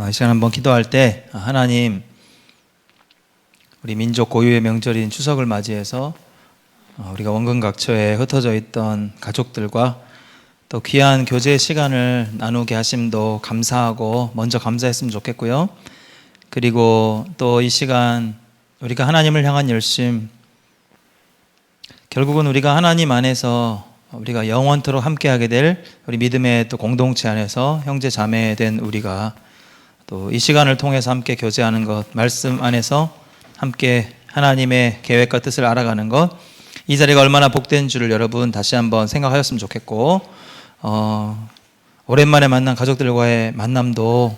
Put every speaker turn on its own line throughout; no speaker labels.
이 시간 한번 기도할 때 하나님, 우리 민족 고유의 명절인 추석을 맞이해서 우리가 원근각처에 흩어져 있던 가족들과 또 귀한 교제 시간을 나누게 하심도 감사하고 먼저 감사했으면 좋겠고요. 그리고 또 이 시간 우리가 하나님을 향한 열심, 결국은 우리가 하나님 안에서 우리가 영원토록 함께하게 될 우리 믿음의 또 공동체 안에서 형제 자매 된 우리가 또 이 시간을 통해서 함께 교제하는 것, 말씀 안에서 함께 하나님의 계획과 뜻을 알아가는 것, 이 자리가 얼마나 복된 줄을 여러분 다시 한번 생각하셨으면 좋겠고, 오랜만에 만난 가족들과의 만남도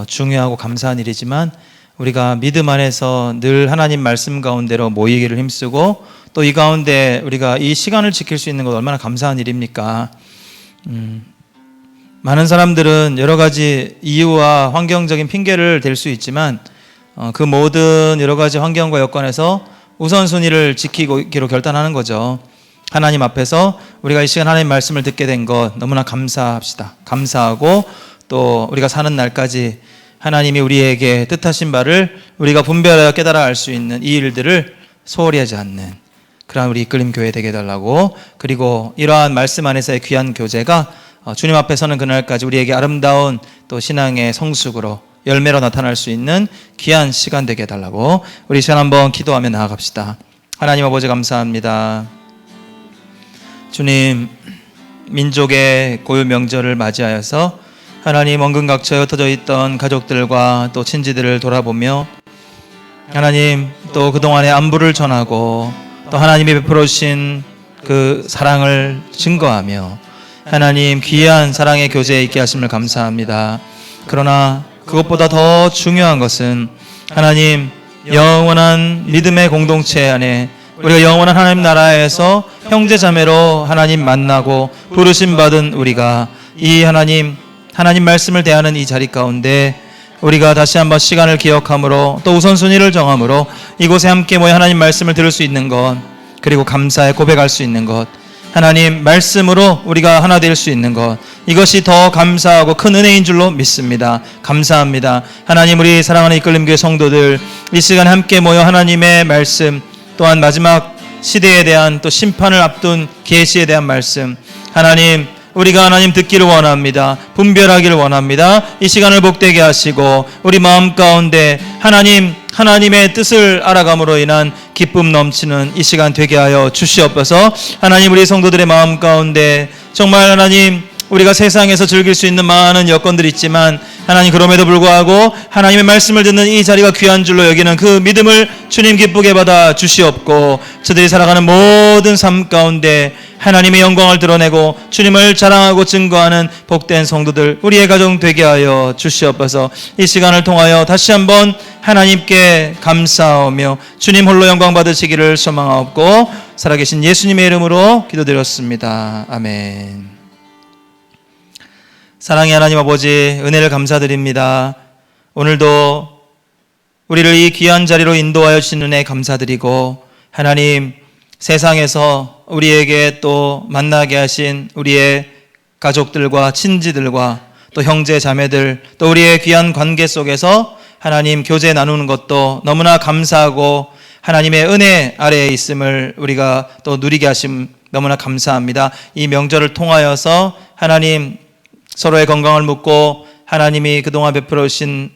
중요하고 감사한 일이지만 우리가 믿음 안에서 늘 하나님 말씀 가운데로 모이기를 힘쓰고 또 이 가운데 우리가 이 시간을 지킬 수 있는 것 얼마나 감사한 일입니까? 많은 사람들은 여러 가지 이유와 환경적인 핑계를 댈 수 있지만 그 모든 여러 가지 환경과 여건에서 우선순위를 지키기로 결단하는 거죠. 하나님 앞에서 우리가 이 시간 하나님 말씀을 듣게 된 것 너무나 감사합시다. 감사하고 또 우리가 사는 날까지 하나님이 우리에게 뜻하신 바를 우리가 분별하여 깨달아 알 수 있는 이 일들을 소홀히 하지 않는 그러한 우리 이끌림 교회 되게 해달라고, 그리고 이러한 말씀 안에서의 귀한 교제가 주님 앞에 서는 그날까지 우리에게 아름다운 또 신앙의 성숙으로 열매로 나타날 수 있는 귀한 시간 되게 해달라고 우리 시간 한번 기도하며 나아갑시다. 하나님 아버지 감사합니다. 주님, 민족의 고유 명절을 맞이하여서 하나님 원근각처에 흩어져 있던 가족들과 또 친지들을 돌아보며 하나님 또 그동안의 안부를 전하고 또 하나님이 베풀어 주신 그 사랑을 증거하며 하나님 귀한 사랑의 교제에 있게 하심을 감사합니다. 그러나 그것보다 더 중요한 것은 하나님 영원한 믿음의 공동체 안에 우리가 영원한 하나님 나라에서 형제 자매로 하나님 만나고 부르심 받은 우리가 이 하나님 말씀을 대하는 이 자리 가운데 우리가 다시 한번 시간을 기억함으로 또 우선순위를 정함으로 이곳에 함께 모여 하나님 말씀을 들을 수 있는 것, 그리고 감사의 고백할 수 있는 것, 하나님 말씀으로 우리가 하나 될 수 있는 것, 이것이 더 감사하고 큰 은혜인 줄로 믿습니다. 감사합니다. 하나님, 우리 사랑하는 이끌림교회 성도들 이 시간에 함께 모여 하나님의 말씀, 또한 마지막 시대에 대한 또 심판을 앞둔 계시에 대한 말씀, 하나님 우리가 하나님 듣기를 원합니다. 분별하기를 원합니다. 이 시간을 복되게 하시고 우리 마음 가운데 하나님의 뜻을 알아감으로 인한 기쁨 넘치는 이 시간 되게 하여 주시옵소서. 하나님, 우리 성도들의 마음 가운데 정말 하나님 우리가 세상에서 즐길 수 있는 많은 여건들이 있지만 하나님 그럼에도 불구하고 하나님의 말씀을 듣는 이 자리가 귀한 줄로 여기는 그 믿음을 주님 기쁘게 받아 주시옵고 저들이 살아가는 모든 삶 가운데 하나님의 영광을 드러내고 주님을 자랑하고 증거하는 복된 성도들 우리의 가정 되게 하여 주시옵소서. 이 시간을 통하여 다시 한번 하나님께 감사하며 주님 홀로 영광 받으시기를 소망하옵고 살아계신 예수님의 이름으로 기도드렸습니다. 아멘. 사랑의 하나님 아버지, 은혜를 감사드립니다. 오늘도 우리를 이 귀한 자리로 인도하여 주신 은혜 감사드리고 하나님 세상에서 우리에게 또 만나게 하신 우리의 가족들과 친지들과 또 형제 자매들 또 우리의 귀한 관계 속에서 하나님 교제 나누는 것도 너무나 감사하고 하나님의 은혜 아래에 있음을 우리가 또 누리게 하심 너무나 감사합니다. 이 명절을 통하여서 하나님 서로의 건강을 묻고 하나님이 그동안 베풀어 주신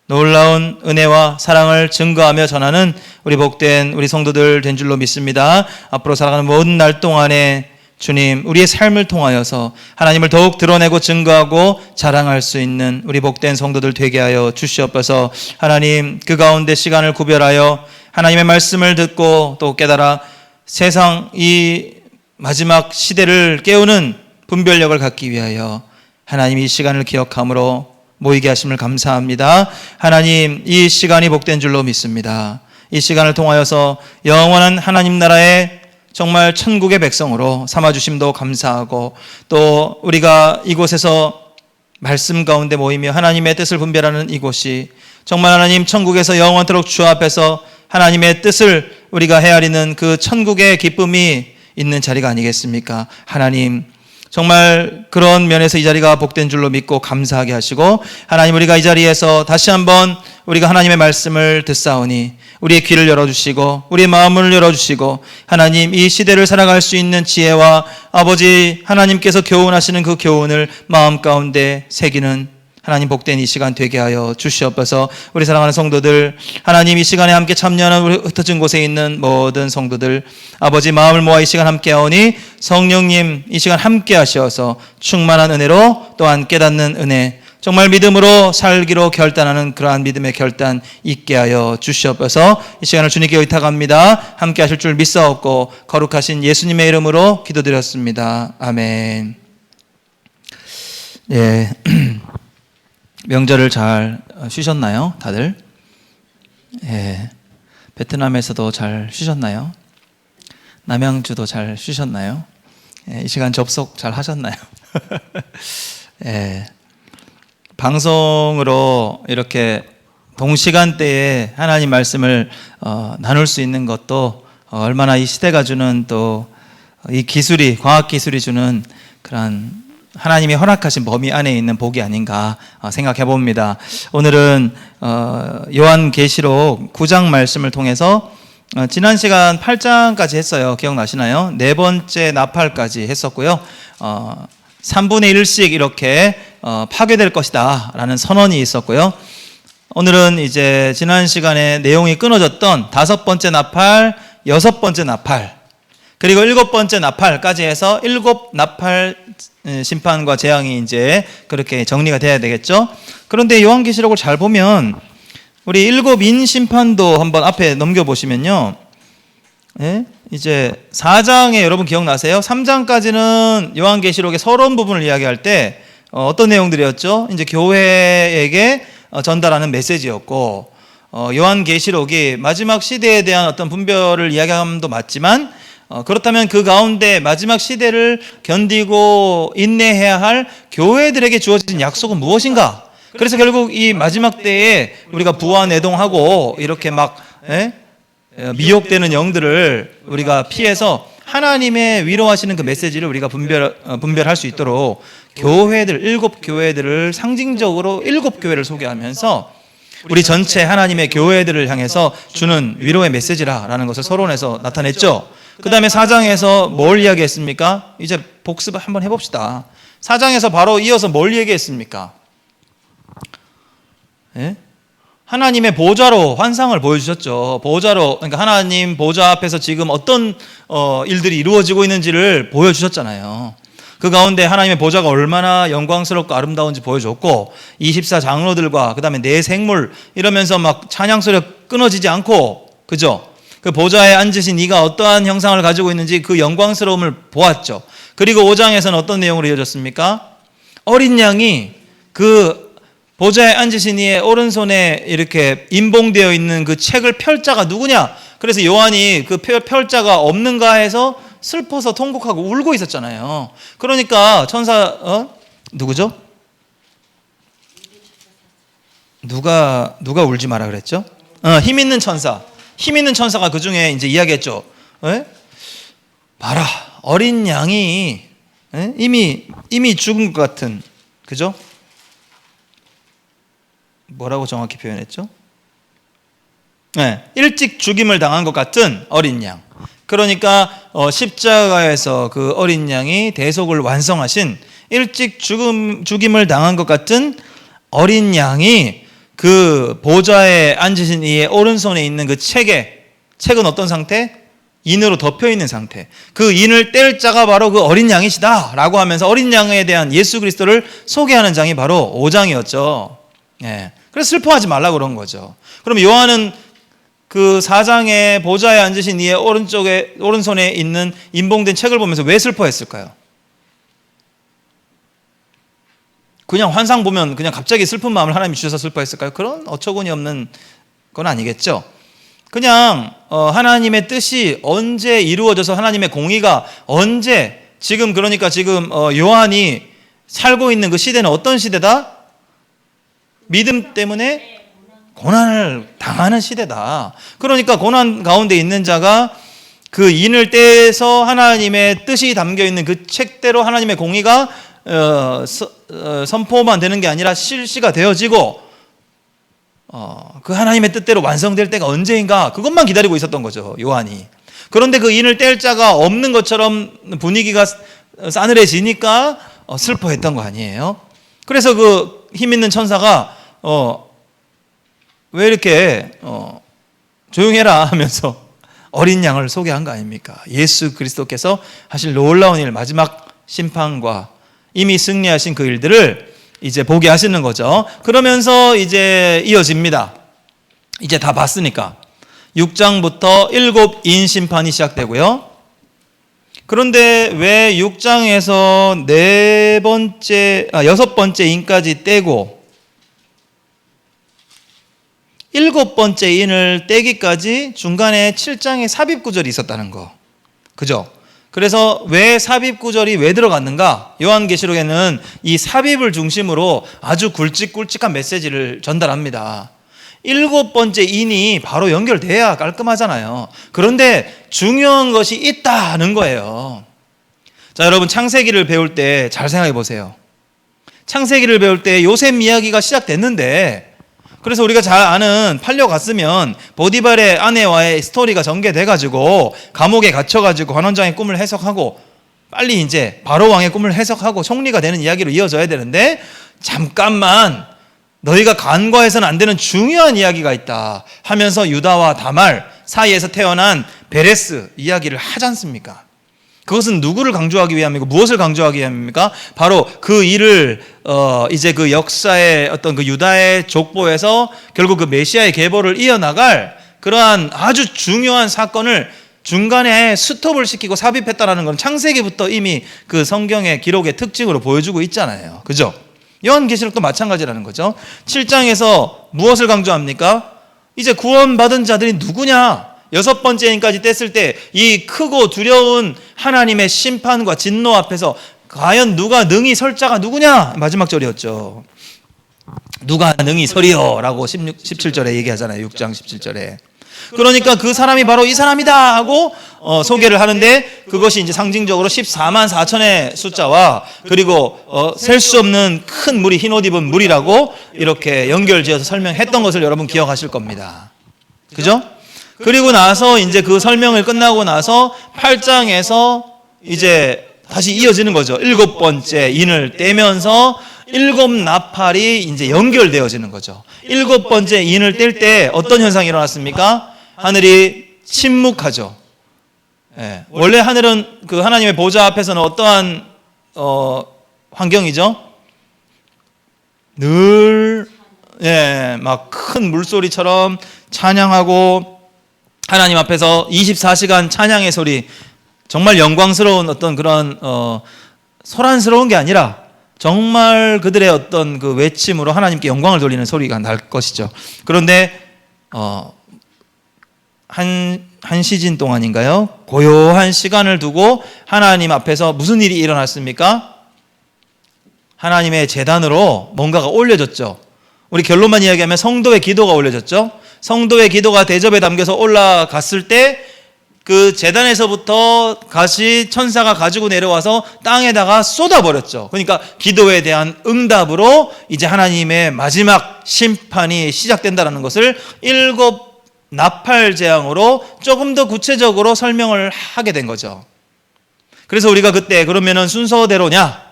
놀라운 은혜와 사랑을 증거하며 전하는 우리 복된 우리 성도들 된 줄로 믿습니다. 앞으로 살아가는 모든 날 동안에 주님 우리의 삶을 통하여서 하나님을 더욱 드러내고 증거하고 자랑할 수 있는 우리 복된 성도들 되게 하여 주시옵소서. 하나님 그 가운데 시간을 구별하여 하나님의 말씀을 듣고 또 깨달아 세상 이 마지막 시대를 깨우는 분별력을 갖기 위하여 하나님 이 시간을 기억함으로 모이게 하심을 감사합니다. 하나님 이 시간이 복된 줄로 믿습니다. 이 시간을 통하여서 영원한 하나님 나라의 정말 천국의 백성으로 삼아주심도 감사하고 또 우리가 이곳에서 말씀 가운데 모이며 하나님의 뜻을 분별하는 이곳이 정말 하나님 천국에서 영원토록 주 앞에서 하나님의 뜻을 우리가 헤아리는 그 천국의 기쁨이 있는 자리가 아니겠습니까? 하나님 정말 그런 면에서 이 자리가 복된 줄로 믿고 감사하게 하시고, 하나님, 우리가 이 자리에서 다시 한번 우리가 하나님의 말씀을 듣사오니 우리의 귀를 열어주시고 우리의 마음을 열어주시고, 하나님, 이 시대를 살아갈 수 있는 지혜와 아버지 하나님께서 교훈하시는 그 교훈을 마음 가운데 새기는 하나님 복된 이 시간 되게 하여 주시옵소서. 우리 사랑하는 성도들, 하나님, 이 시간에 함께 참여하는 우리 흩어진 곳에 있는 모든 성도들, 아버지 마음을 모아 이 시간 함께 하오니 성령님 이 시간 함께 하셔서 충만한 은혜로, 또한 깨닫는 은혜, 정말 믿음으로 살기로 결단하는 그러한 믿음의 결단 있게 하여 주시옵소서. 이 시간을 주님께 의탁합니다. 함께 하실 줄 믿사옵고 거룩하신 예수님의 이름으로 기도드렸습니다. 아멘. 예. 명절을 잘 쉬셨나요, 다들? 예. 베트남에서도 잘 쉬셨나요? 남양주도 잘 쉬셨나요? 예. 이 시간 접속 잘 하셨나요? 예. 방송으로 이렇게 동시간대에 하나님 말씀을 나눌 수 있는 것도 얼마나 이 시대가 주는 또 이 기술이, 과학 기술이 주는 그런 하나님이 허락하신 범위 안에 있는 복이 아닌가 생각해 봅니다. 오늘은 요한계시록 9장 말씀을 통해서 지난 시간 8장까지 했어요. 기억나시나요? 네 번째 나팔까지 했었고요. 3분의 1씩 이렇게 파괴될 것이다 라는 선언이 있었고요. 오늘은 이제 지난 시간에 내용이 끊어졌던 5번째 나팔, 6번째 나팔, 그리고 7번째 나팔까지 해서 7나팔 심판과 재앙이 이제 그렇게 정리가 돼야 되겠죠. 그런데 요한계시록을 잘 보면 우리 7인 심판도 한번 앞에 넘겨보시면요, 예? 이제 4장에 여러분 기억나세요? 3장까지는 요한계시록의 서론 부분을 이야기할 때 어떤 내용들이었죠? 이제 교회에게 전달하는 메시지였고, 요한계시록이 마지막 시대에 대한 어떤 분별을 이야기함도 맞지만, 그렇다면 그 가운데 마지막 시대를 견디고 인내해야 할 교회들에게 주어진 약속은 무엇인가? 그래서 결국 이 마지막 때에 우리가 부활내동하고 이렇게 막 미혹되는 영들을 우리가 피해서 하나님의 위로하시는 그 메시지를 우리가 분별할 수 있도록 교회들, 7교회들을 상징적으로 7교회를 소개하면서 우리 전체 하나님의 교회들을 향해서 주는 위로의 메시지라는 것을 서론에서 나타냈죠. 그 다음에 4장에서 뭘 이야기했습니까? 이제 복습 한번 해봅시다. 4장에서 바로 이어서 뭘 얘기했습니까? 예? 하나님의 보좌로 환상을 보여주셨죠. 보좌로, 그러니까 하나님 보좌 앞에서 지금 어떤 일들이 이루어지고 있는지를 보여주셨잖아요. 그 가운데 하나님의 보좌가 얼마나 영광스럽고 아름다운지 보여줬고, 24장로들과 그 다음에 네 생물 이러면서 막 찬양 소리가 끊어지지 않고, 그죠? 그 보좌에 앉으신 이가 어떠한 형상을 가지고 있는지 그 영광스러움을 보았죠. 그리고 5장에서는 어떤 내용으로 이어졌습니까? 어린 양이 그 보좌에 앉으신 이의 오른손에 이렇게 인봉되어 있는 그 책을 펼 자가 누구냐? 그래서 요한이 그 펼 자가 없는가 해서 슬퍼서 통곡하고 울고 있었잖아요. 그러니까 천사, 누구죠? 누가 울지 마라 그랬죠? 힘 있는 천사. 힘 있는 천사가 그 중에 이제 이야기했죠. 봐라, 어린 양이 이미 죽은 것 같은, 그죠? 뭐라고 정확히 표현했죠? 일찍 죽임을 당한 것 같은 어린 양. 그러니까 십자가에서 그 어린 양이 대속을 완성하신 일찍 죽임을 당한 것 같은 어린 양이 그 보좌에 앉으신 이의 오른손에 있는 그 책은 어떤 상태? 인으로 덮여 있는 상태. 그 인을 뗄 자가 바로 그 어린 양이시다 라고 하면서 어린 양에 대한 예수 그리스도를 소개하는 장이 바로 5장이었죠. 그래서 슬퍼하지 말라고 그런 거죠. 그럼 요한은 그 4장에 보좌에 앉으신 이의 오른손에 있는 인봉된 책을 보면서 왜 슬퍼했을까요? 그냥 환상 보면 그냥 갑자기 슬픈 마음을 하나님이 주셔서 슬퍼했을까요? 그런 어처구니 없는 건 아니겠죠. 그냥 하나님의 뜻이 언제 이루어져서 하나님의 공의가 언제, 그러니까 지금 요한이 살고 있는 그 시대는 어떤 시대다? 믿음 때문에 고난을 당하는 시대다. 그러니까 고난 가운데 있는 자가 그 인을 떼서 하나님의 뜻이 담겨 있는 그 책대로 하나님의 공의가 선포만 되는 게 아니라 실시가 되어지고 그 하나님의 뜻대로 완성될 때가 언제인가 그것만 기다리고 있었던 거죠, 요한이. 그런데 그 인을 뗄 자가 없는 것처럼 분위기가 싸늘해지니까 슬퍼했던 거 아니에요? 그래서 그 힘 있는 천사가 왜 이렇게 조용해라 하면서 어린 양을 소개한 거 아닙니까? 예수 그리스도께서 하실 놀라운 일, 마지막 심판과 이미 승리하신 그 일들을 이제 보게 하시는 거죠. 그러면서 이제 이어집니다. 이제 다 봤으니까 6장부터 7인 심판이 시작되고요. 그런데 왜 6장에서 6번째 인까지 떼고 7번째 인을 떼기까지 중간에 7장에 삽입 구절이 있었다는 거. 그죠? 그래서 왜 삽입 구절이 왜 들어갔는가? 요한계시록에는 이 삽입을 중심으로 아주 굵직굵직한 메시지를 전달합니다. 7번째 인이 바로 연결돼야 깔끔하잖아요. 그런데 중요한 것이 있다는 거예요. 자, 여러분 창세기를 배울 때 잘 생각해 보세요. 창세기를 배울 때 요셉 이야기가 시작됐는데, 그래서 우리가 잘 아는 팔려갔으면 보디발의 아내와의 스토리가 전개돼가지고 감옥에 갇혀가지고 관원장의 꿈을 해석하고 빨리 이제 바로 왕의 꿈을 해석하고 총리가 되는 이야기로 이어져야 되는데, 잠깐만 너희가 간과해서는 안 되는 중요한 이야기가 있다 하면서 유다와 다말 사이에서 태어난 베레스 이야기를 하지 않습니까? 그것은 누구를 강조하기 위함이고 무엇을 강조하기 위함입니까? 바로 그 일을 이제 그 역사의 어떤 그 유다의 족보에서 결국 그 메시아의 계보를 이어나갈 그러한 아주 중요한 사건을 중간에 스톱을 시키고 삽입했다라는 건 창세기부터 이미 그 성경의 기록의 특징으로 보여주고 있잖아요. 그죠? 요한계시록도 마찬가지라는 거죠. 7장에서 무엇을 강조합니까? 이제 구원받은 자들이 누구냐? 6번째 인까지 뗐을 때 이 크고 두려운 하나님의 심판과 진노 앞에서 과연 누가 능히 설 자가 누구냐? 마지막 절이었죠. 누가 능히 서리요? 라고 17절에 얘기하잖아요. 6장 17절에. 그러니까 그 사람이 바로 이 사람이다 하고 소개를 하는데, 그것이 이제 상징적으로 14만 4천의 숫자와 그리고 셀 수 없는 큰 무리, 흰 옷 입은 무리라고 이렇게 연결지어서 설명했던 것을 여러분 기억하실 겁니다. 그죠? 그리고 나서 이제 그 설명을 끝나고 나서 8장에서 이제 다시 이어지는 거죠. 7번째 인을 떼면서 7 나팔이 이제 연결되어지는 거죠. 7번째 인을 뗄 때 어떤 현상이 일어났습니까? 하늘이 침묵하죠. 예. 원래 하늘은 그 하나님의 보좌 앞에서는 어떠한 환경이죠? 늘 막 큰 물소리처럼 찬양하고 하나님 앞에서 24시간 찬양의 소리, 정말 영광스러운 어떤 그런 소란스러운 게 아니라 정말 그들의 어떤 그 외침으로 하나님께 영광을 돌리는 소리가 날 것이죠. 그런데 한 시즌 동안인가요? 고요한 시간을 두고 하나님 앞에서 무슨 일이 일어났습니까? 하나님의 제단으로 뭔가가 올려졌죠. 우리 결론만 이야기하면 성도의 기도가 올려졌죠. 성도의 기도가 대접에 담겨서 올라갔을 때 그 제단에서부터 다시 천사가 가지고 내려와서 땅에다가 쏟아버렸죠. 그러니까 기도에 대한 응답으로 이제 하나님의 마지막 심판이 시작된다는 것을 7 나팔 재앙으로 조금 더 구체적으로 설명을 하게 된 거죠. 그래서 우리가 그때 그러면은 순서대로냐?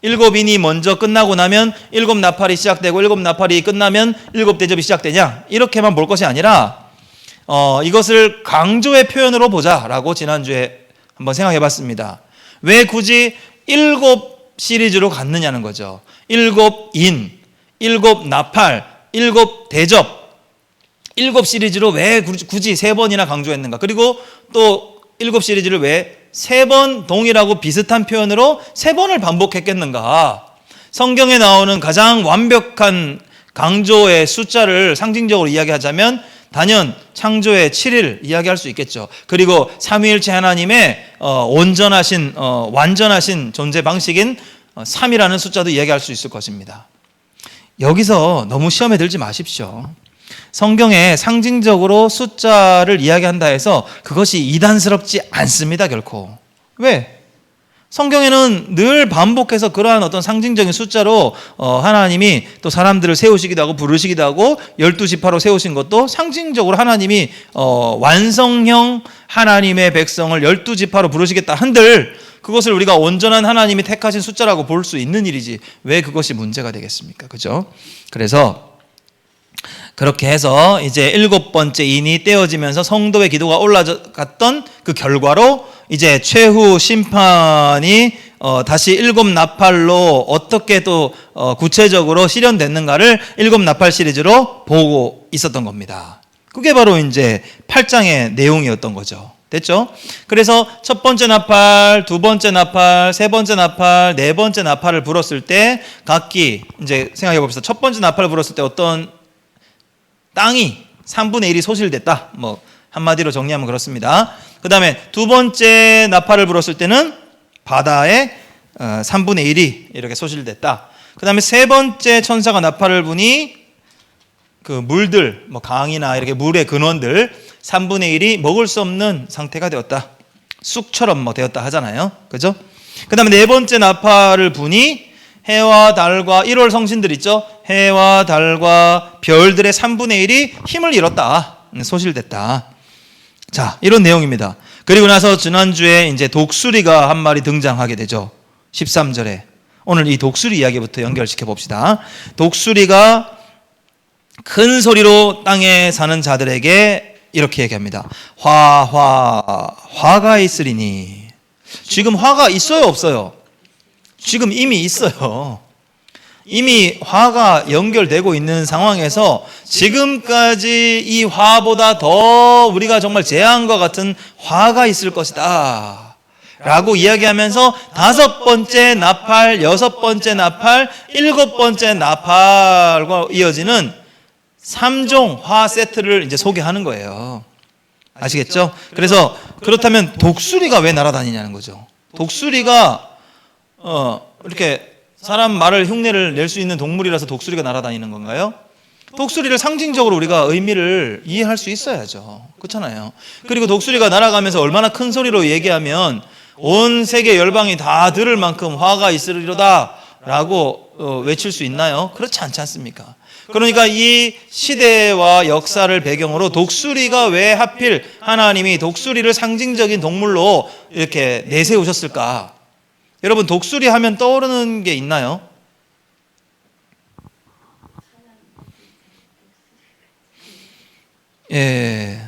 7인이 먼저 끝나고 나면 7 나팔이 시작되고 7 나팔이 끝나면 7 대접이 시작되냐? 이렇게만 볼 것이 아니라 이것을 강조의 표현으로 보자라고 지난주에 한번 생각해 봤습니다. 왜 굳이 7 시리즈로 갔느냐는 거죠. 7인, 7 나팔, 7 대접, 7 시리즈로 왜 굳이 3번이나 강조했는가? 그리고 또 7 시리즈를 왜 3번 동일하고 비슷한 표현으로 3번을 반복했겠는가? 성경에 나오는 가장 완벽한 강조의 숫자를 상징적으로 이야기하자면 단연 창조의 7일 이야기할 수 있겠죠. 그리고 삼위일체 하나님의 온전하신 완전하신 존재 방식인 3이라는 숫자도 이야기할 수 있을 것입니다. 여기서 너무 시험에 들지 마십시오. 성경에 상징적으로 숫자를 이야기한다 해서 그것이 이단스럽지 않습니다, 결코. 왜? 성경에는 늘 반복해서 그러한 어떤 상징적인 숫자로 하나님이 또 사람들을 세우시기도 하고 부르시기도 하고 12지파로 세우신 것도 상징적으로 하나님이 완성형 하나님의 백성을 12지파로 부르시겠다 한들 그것을 우리가 온전한 하나님이 택하신 숫자라고 볼 수 있는 일이지 왜 그것이 문제가 되겠습니까? 그죠? 그래서 그렇게 해서 이제 7번째 인이 떼어지면서 성도의 기도가 올라갔던 그 결과로 이제 최후 심판이 다시 7나팔로 어떻게 또 구체적으로 실현됐는가를 7나팔 시리즈로 보고 있었던 겁니다. 그게 바로 이제 8장의 내용이었던 거죠. 됐죠? 그래서 첫 번째 나팔, 두 번째 나팔, 세 번째 나팔, 네 번째 나팔을 불었을 때 각기 이제 생각해 봅시다. 첫 번째 나팔을 불었을 때 어떤 땅이 3분의 1이 소실됐다. 뭐 한마디로 정리하면 그렇습니다. 그 다음에 두 번째 나팔을 불었을 때는 바다의 3분의 1이 이렇게 소실됐다. 그 다음에 세 번째 천사가 나팔을 부니 그 물들, 뭐 강이나 이렇게 물의 근원들 3분의 1이 먹을 수 없는 상태가 되었다. 쑥처럼 뭐 되었다 하잖아요. 그죠? 그 다음에 네 번째 나팔을 부니 해와 달과 1월 성신들 있죠? 해와 달과 별들의 3분의 1이 힘을 잃었다. 소실됐다. 자, 이런 내용입니다. 그리고 나서 지난주에 이제 독수리가 한 마리 등장하게 되죠. 13절에. 오늘 이 독수리 이야기부터 연결시켜 봅시다. 독수리가 큰 소리로 땅에 사는 자들에게 이렇게 얘기합니다. 화가 있으리니. 지금 화가 있어요, 없어요? 지금 이미 있어요. 이미 화가 연결되고 있는 상황에서 지금까지 이 화보다 더 우리가 정말 재앙과 같은 화가 있을 것이다 라고 이야기하면서 5번째 나팔, 6번째 나팔, 7번째 나팔과 이어지는 3종 화 세트를 이제 소개하는 거예요. 아시겠죠? 그래서 그렇다면 독수리가 왜 날아다니냐는 거죠. 독수리가 이렇게 사람 말을 흉내를 낼 수 있는 동물이라서 독수리가 날아다니는 건가요? 독수리를 상징적으로 우리가 의미를 이해할 수 있어야죠. 그렇잖아요. 그리고 독수리가 날아가면서 얼마나 큰 소리로 얘기하면 온 세계 열방이 다 들을 만큼 화가 있으리로다 라고 외칠 수 있나요? 그렇지 않지 않습니까? 그러니까 이 시대와 역사를 배경으로 독수리가 왜 하필 하나님이 독수리를 상징적인 동물로 이렇게 내세우셨을까? 여러분 독수리 하면 떠오르는 게 있나요? 예,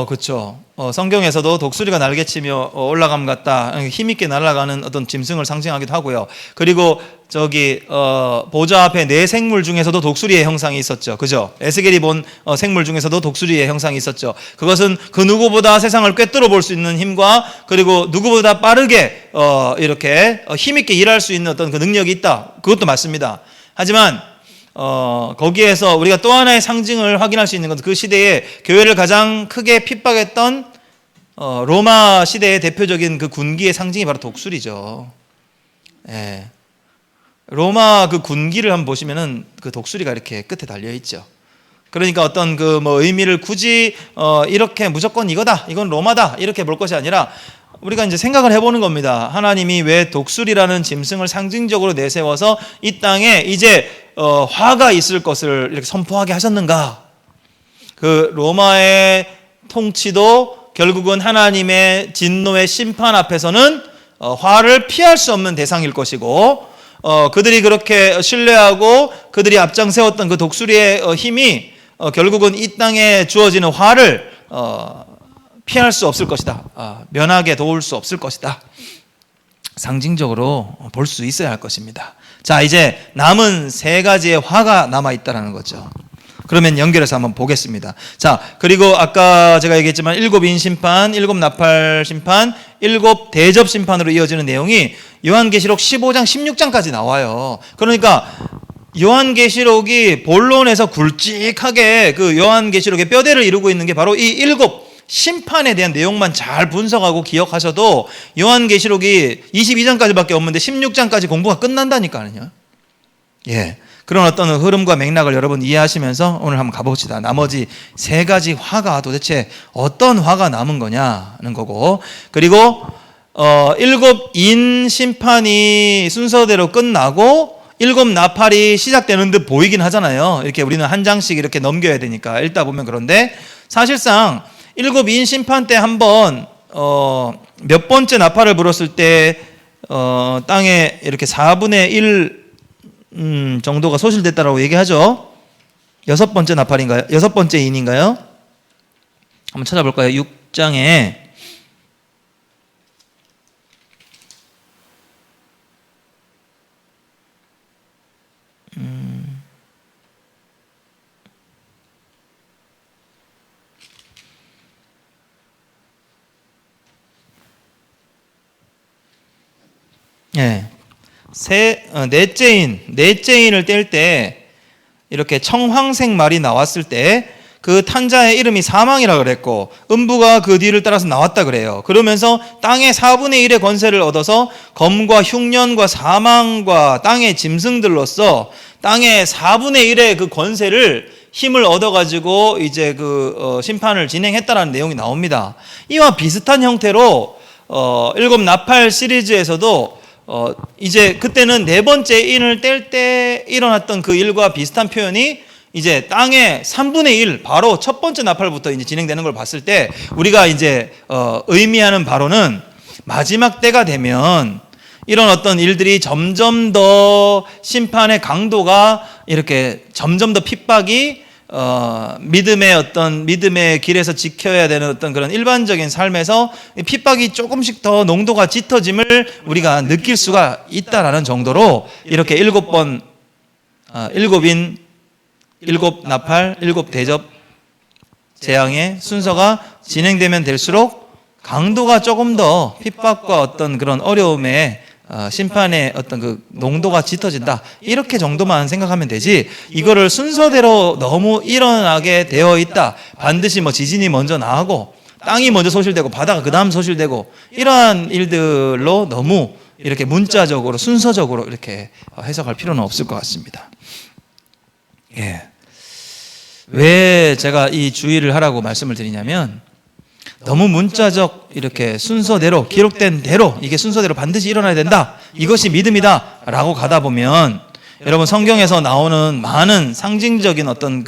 그렇죠. 성경에서도 독수리가 날개치며 올라감 같다. 힘있게 날아가는 어떤 짐승을 상징하기도 하고요. 그리고 보좌 앞에 네 생물 중에서도 독수리의 형상이 있었죠. 그죠? 에스겔이 본 생물 중에서도 독수리의 형상이 있었죠. 그것은 그 누구보다 세상을 꿰뚫어 볼 수 있는 힘과 그리고 누구보다 빠르게 이렇게 힘있게 일할 수 있는 어떤 그 능력이 있다. 그것도 맞습니다. 하지만 거기에서 우리가 또 하나의 상징을 확인할 수 있는 것은 그 시대에 교회를 가장 크게 핍박했던 로마 시대의 대표적인 그 군기의 상징이 바로 독수리죠. 예. 로마 그 군기를 한번 보시면은 그 독수리가 이렇게 끝에 달려 있죠. 그러니까 어떤 그 뭐 의미를 굳이 이렇게 무조건 이거다, 이건 로마다 이렇게 볼 것이 아니라 우리가 이제 생각을 해보는 겁니다. 하나님이 왜 독수리라는 짐승을 상징적으로 내세워서 이 땅에 이제 화가 있을 것을 이렇게 선포하게 하셨는가? 그 로마의 통치도 결국은 하나님의 진노의 심판 앞에서는 화를 피할 수 없는 대상일 것이고 그들이 그렇게 신뢰하고 그들이 앞장 세웠던 그 독수리의 힘이 결국은 이 땅에 주어지는 화를 피할 수 없을 것이다. 면하게 도울 수 없을 것이다. 상징적으로 볼 수 있어야 할 것입니다. 자, 이제 남은 세 가지의 화가 남아있다는 거죠. 그러면 연결해서 한번 보겠습니다. 자, 그리고 아까 제가 얘기했지만 7인 심판, 7나팔 심판, 7대접 심판으로 이어지는 내용이 요한계시록 15장, 16장까지 나와요. 그러니까 요한계시록이 본론에서 굵직하게 그 요한계시록의 뼈대를 이루고 있는 게 바로 이 7 심판에 대한 내용만 잘 분석하고 기억하셔도 요한계시록이 22장까지밖에 없는데 16장까지 공부가 끝난다니까요. 예. 그런 어떤 흐름과 맥락을 여러분 이해하시면서 오늘 한번 가봅시다. 나머지 세 가지 화가 도대체 어떤 화가 남은 거냐는 거고, 그리고 일곱 인 심판이 순서대로 끝나고 일곱 나팔이 시작되는 듯 보이긴 하잖아요. 이렇게 우리는 한 장씩 이렇게 넘겨야 되니까 읽다 보면. 그런데 사실상 일곱 인 심판 때 한번 몇 번째 나팔을 불었을 때 땅에 이렇게 4분의 1 정도가 소실됐다라고 얘기하죠. 여섯 번째 나팔인가요? 여섯 번째 인인가요? 한번 찾아볼까요? 6장에 넷째 인을 뗄 때 이렇게 청황색 말이 나왔을 때 그 탄자의 이름이 사망이라 그랬고 음부가 그 뒤를 따라서 나왔다 그래요. 그러면서 땅의 4분의 1의 권세를 얻어서 검과 흉년과 사망과 땅의 짐승들로서 땅의 4분의 1의 그 권세를 힘을 얻어가지고 이제 심판을 진행했다라는 내용이 나옵니다. 이와 비슷한 형태로 일곱 나팔 시리즈에서도 이제 그때는 네 번째 인을 뗄 때 일어났던 그 일과 비슷한 표현이 이제 땅의 3분의 1, 바로 첫 번째 나팔부터 이제 진행되는 걸 봤을 때 우리가 이제 의미하는 바로는 마지막 때가 되면 이런 어떤 일들이 점점 더 심판의 강도가 이렇게 점점 더 핍박이 믿음의 길에서 지켜야 되는 어떤 그런 일반적인 삶에서 핍박이 조금씩 더 농도가 짙어짐을 우리가 느낄 수가 있다라는 정도로 이렇게 일곱인, 일곱 나팔, 일곱 대접 재앙의 순서가 진행되면 될수록 강도가 조금 더 핍박과 어떤 그런 어려움에 심판의 어떤 그 농도가 짙어진다, 이렇게 정도만 생각하면 되지, 이거를 순서대로 너무 일어나게 되어 있다, 반드시 뭐 지진이 먼저 나고 땅이 먼저 소실되고 바다가 그 다음 소실되고 이러한 일들로 너무 이렇게 문자적으로 순서적으로 이렇게 해석할 필요는 없을 것 같습니다. 왜 제가 이 주의를 하라고 말씀을 드리냐면, 너무 문자적 이렇게 순서대로 기록된 대로 이게 순서대로 반드시 일어나야 된다, 이것이 믿음이다 라고 가다 보면 여러분 성경에서 나오는 많은 상징적인 어떤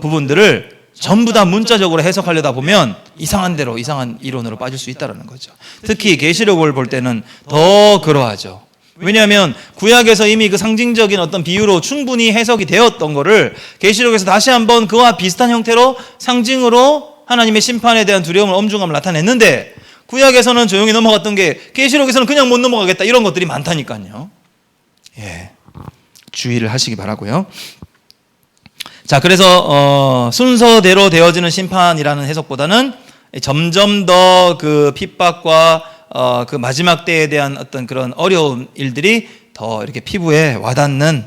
부분들을 전부 다 문자적으로 해석하려다 보면 이상한 대로 이상한 이론으로 빠질 수 있다는 거죠. 특히 계시록을 볼 때는 더 그러하죠. 왜냐하면 구약에서 이미 그 상징적인 어떤 비유로 충분히 해석이 되었던 거를 계시록에서 다시 한번 그와 비슷한 형태로 상징으로 하나님의 심판에 대한 두려움을, 엄중함을 나타냈는데 구약에서는 조용히 넘어갔던 게 계시록에서는 그냥 못 넘어가겠다, 이런 것들이 많다니까요. 주의를 하시기 바라고요. 자, 그래서 순서대로 되어지는 심판이라는 해석보다는 점점 더 그 핍박과 그 마지막 때에 대한 어떤 그런 어려운 일들이 더 이렇게 피부에 와닿는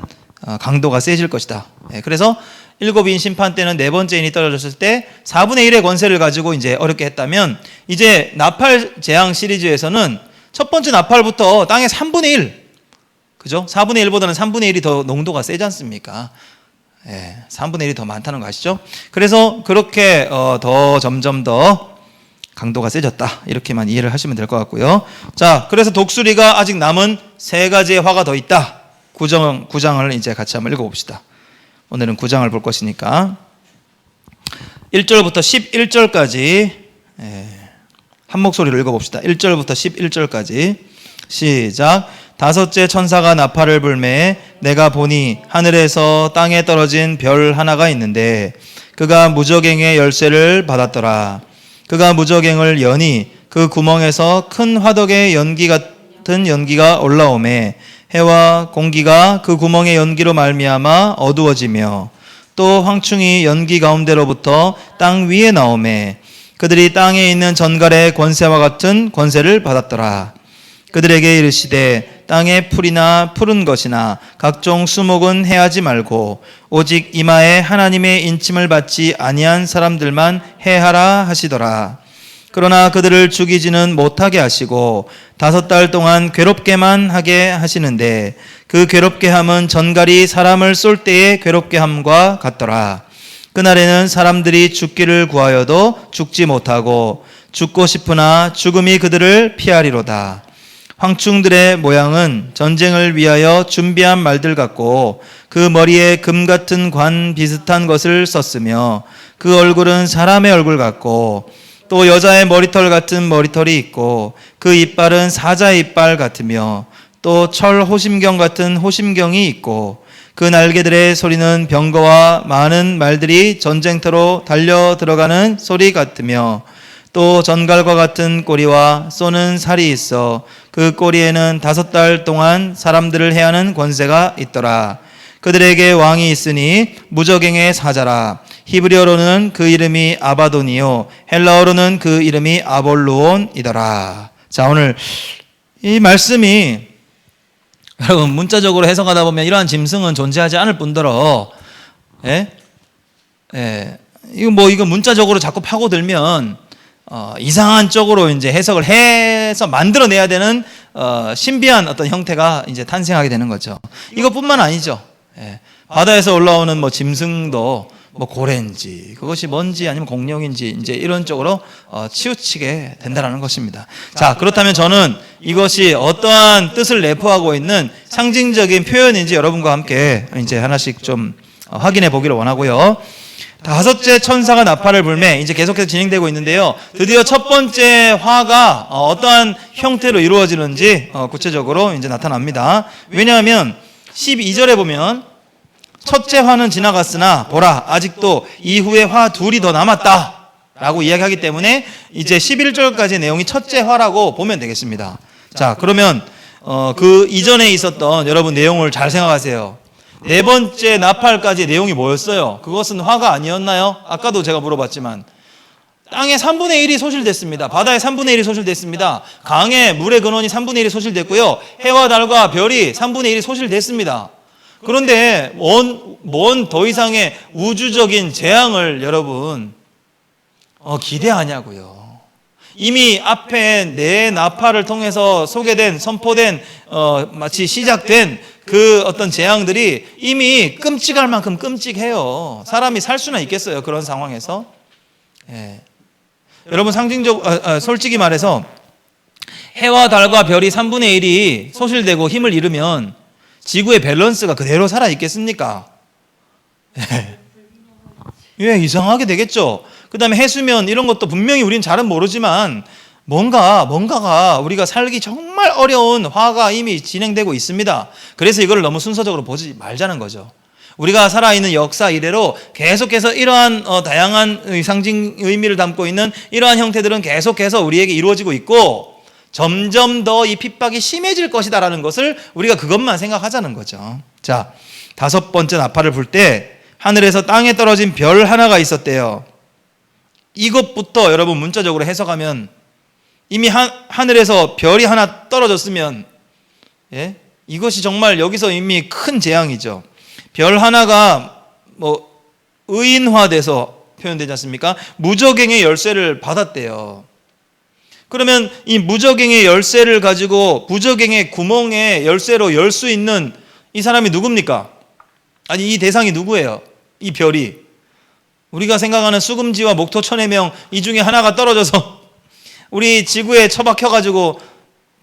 강도가 세질 것이다. 그래서 일곱인 심판 때는 네 번째 인이 떨어졌을 때 4분의 1의 권세를 가지고 이제 어렵게 했다면, 이제 나팔 재앙 시리즈에서는 첫 번째 나팔부터 땅의 3분의 1, 그죠? 4분의 1보다는 3분의 1이 더 농도가 세지 않습니까? 3분의 1이 더 많다는 거 아시죠? 그래서 그렇게 더 점점 더 강도가 세졌다, 이렇게만 이해를 하시면 될 것 같고요. 자, 그래서 독수리가 아직 남은 세 가지의 화가 더 있다. 9장을 이제 같이 한번 읽어봅시다. 오늘은 9장을 볼 것이니까 1절부터 11절까지 한 목소리로 읽어봅시다. 1절부터 11절까지 시작. 다섯째 천사가 나팔을 불매 내가 보니 하늘에서 땅에 떨어진 별 하나가 있는데 그가 무저갱의 열쇠를 받았더라. 그가 무저갱을 여니 그 구멍에서 큰 화덕의 연기 같은 연기가 올라오매 해와 공기가 그 구멍의 연기로 말미암아 어두워지며 또 황충이 연기 가운데로부터 땅 위에 나오매 그들이 땅에 있는 전갈의 권세와 같은 권세를 받았더라. 그들에게 이르시되 땅의 풀이나 푸른 것이나 각종 수목은 해하지 말고 오직 이마에 하나님의 인침을 받지 아니한 사람들만 해하라 하시더라. 그러나 그들을 죽이지는 못하게 하시고 5달 동안 괴롭게만 하게 하시는데 그 괴롭게 함은 전갈이 사람을 쏠 때의 괴롭게 함과 같더라. 그날에는 사람들이 죽기를 구하여도 죽지 못하고 죽고 싶으나 죽음이 그들을 피하리로다. 황충들의 모양은 전쟁을 위하여 준비한 말들 같고 그 머리에 금 같은 관 비슷한 것을 썼으며 그 얼굴은 사람의 얼굴 같고 또 여자의 머리털 같은 머리털이 있고 그 이빨은 사자의 이빨 같으며 또 철 호심경 같은 호심경이 있고 그 날개들의 소리는 병거와 많은 말들이 전쟁터로 달려 들어가는 소리 같으며 또 전갈과 같은 꼬리와 쏘는 살이 있어 그 꼬리에는 5달 동안 사람들을 해하는 권세가 있더라. 그들에게 왕이 있으니 무저갱의 사자라. 히브리어로는 그 이름이 아바돈이요 헬라어로는 그 이름이 아볼루온이더라. 자, 오늘 이 말씀이 여러분 문자적으로 해석하다 보면 이러한 짐승은 존재하지 않을 뿐더러 이거 문자적으로 자꾸 파고들면 이상한 쪽으로 이제 해석을 해서 만들어내야 되는 신비한 어떤 형태가 이제 탄생하게 되는 거죠. 이것뿐만 아니죠. 바다에서 올라오는 뭐 짐승도 뭐 고래인지 그것이 뭔지 아니면 공룡인지 이제 이런 쪽으로 치우치게 된다라는 것입니다. 자, 그렇다면 저는 이것이 어떠한 뜻을 내포하고 있는 상징적인 표현인지 여러분과 함께 이제 하나씩 좀 확인해 보기를 원하고요. 5째 천사가 나팔을 불매 이제 계속해서 진행되고 있는데요. 드디어 첫 번째 화가 어떠한 형태로 이루어지는지 구체적으로 이제 나타납니다. 왜냐하면 12절에 보면 첫째 화는 지나갔으나 보라 아직도 이후에 화 둘이 더 남았다 라고 이야기하기 때문에 이제 11절까지 내용이 첫째 화라고 보면 되겠습니다. 자, 그러면 그 이전에 있었던 여러분 내용을 잘 생각하세요. 4번째 나팔까지 내용이 뭐였어요? 그것은 화가 아니었나요? 아까도 제가 물어봤지만 땅의 3분의 1이 소실됐습니다. 바다의 3분의 1이 소실됐습니다. 강의 물의 근원이 3분의 1이 소실됐고요. 해와 달과 별이 3분의 1이 소실됐습니다. 그런데 뭔 더 이상의 우주적인 재앙을 여러분 기대하냐고요. 이미 앞에 네 나팔을 통해서 소개된 선포된 마치 시작된 그 어떤 재앙들이 이미 끔찍할 만큼 끔찍해요. 사람이 살 수나 있겠어요, 그런 상황에서. 여러분 솔직히 말해서 해와 달과 별이 3분의 1이 소실되고 힘을 잃으면 지구의 밸런스가 그대로 살아있겠습니까? 이상하게 되겠죠. 그 다음에 해수면 이런 것도 분명히 우리는 잘은 모르지만 뭔가가 우리가 살기 정말 어려운 화가 이미 진행되고 있습니다. 그래서 이걸 너무 순서적으로 보지 말자는 거죠. 우리가 살아있는 역사 이래로 계속해서 이러한 다양한 상징 의미를 담고 있는 이러한 형태들은 계속해서 우리에게 이루어지고 있고 점점 더 이 핍박이 심해질 것이다라는 것을 우리가 그것만 생각하자는 거죠. 자, 5번째 나팔을 불 때 하늘에서 땅에 떨어진 별 하나가 있었대요. 이것부터 여러분 문자적으로 해석하면 이미 하늘에서 별이 하나 떨어졌으면 이것이 정말 여기서 이미 큰 재앙이죠. 별 하나가 의인화돼서 표현되지 않습니까? 무저갱의 열쇠를 받았대요. 그러면 이 무저갱의 열쇠를 가지고 무저갱의 구멍에 열쇠로 열 수 있는 이 사람이 누굽니까? 아니, 이 대상이 누구예요? 이 별이. 우리가 생각하는 수금지와 목토 천해명 이 중에 하나가 떨어져서 우리 지구에 처박혀가지고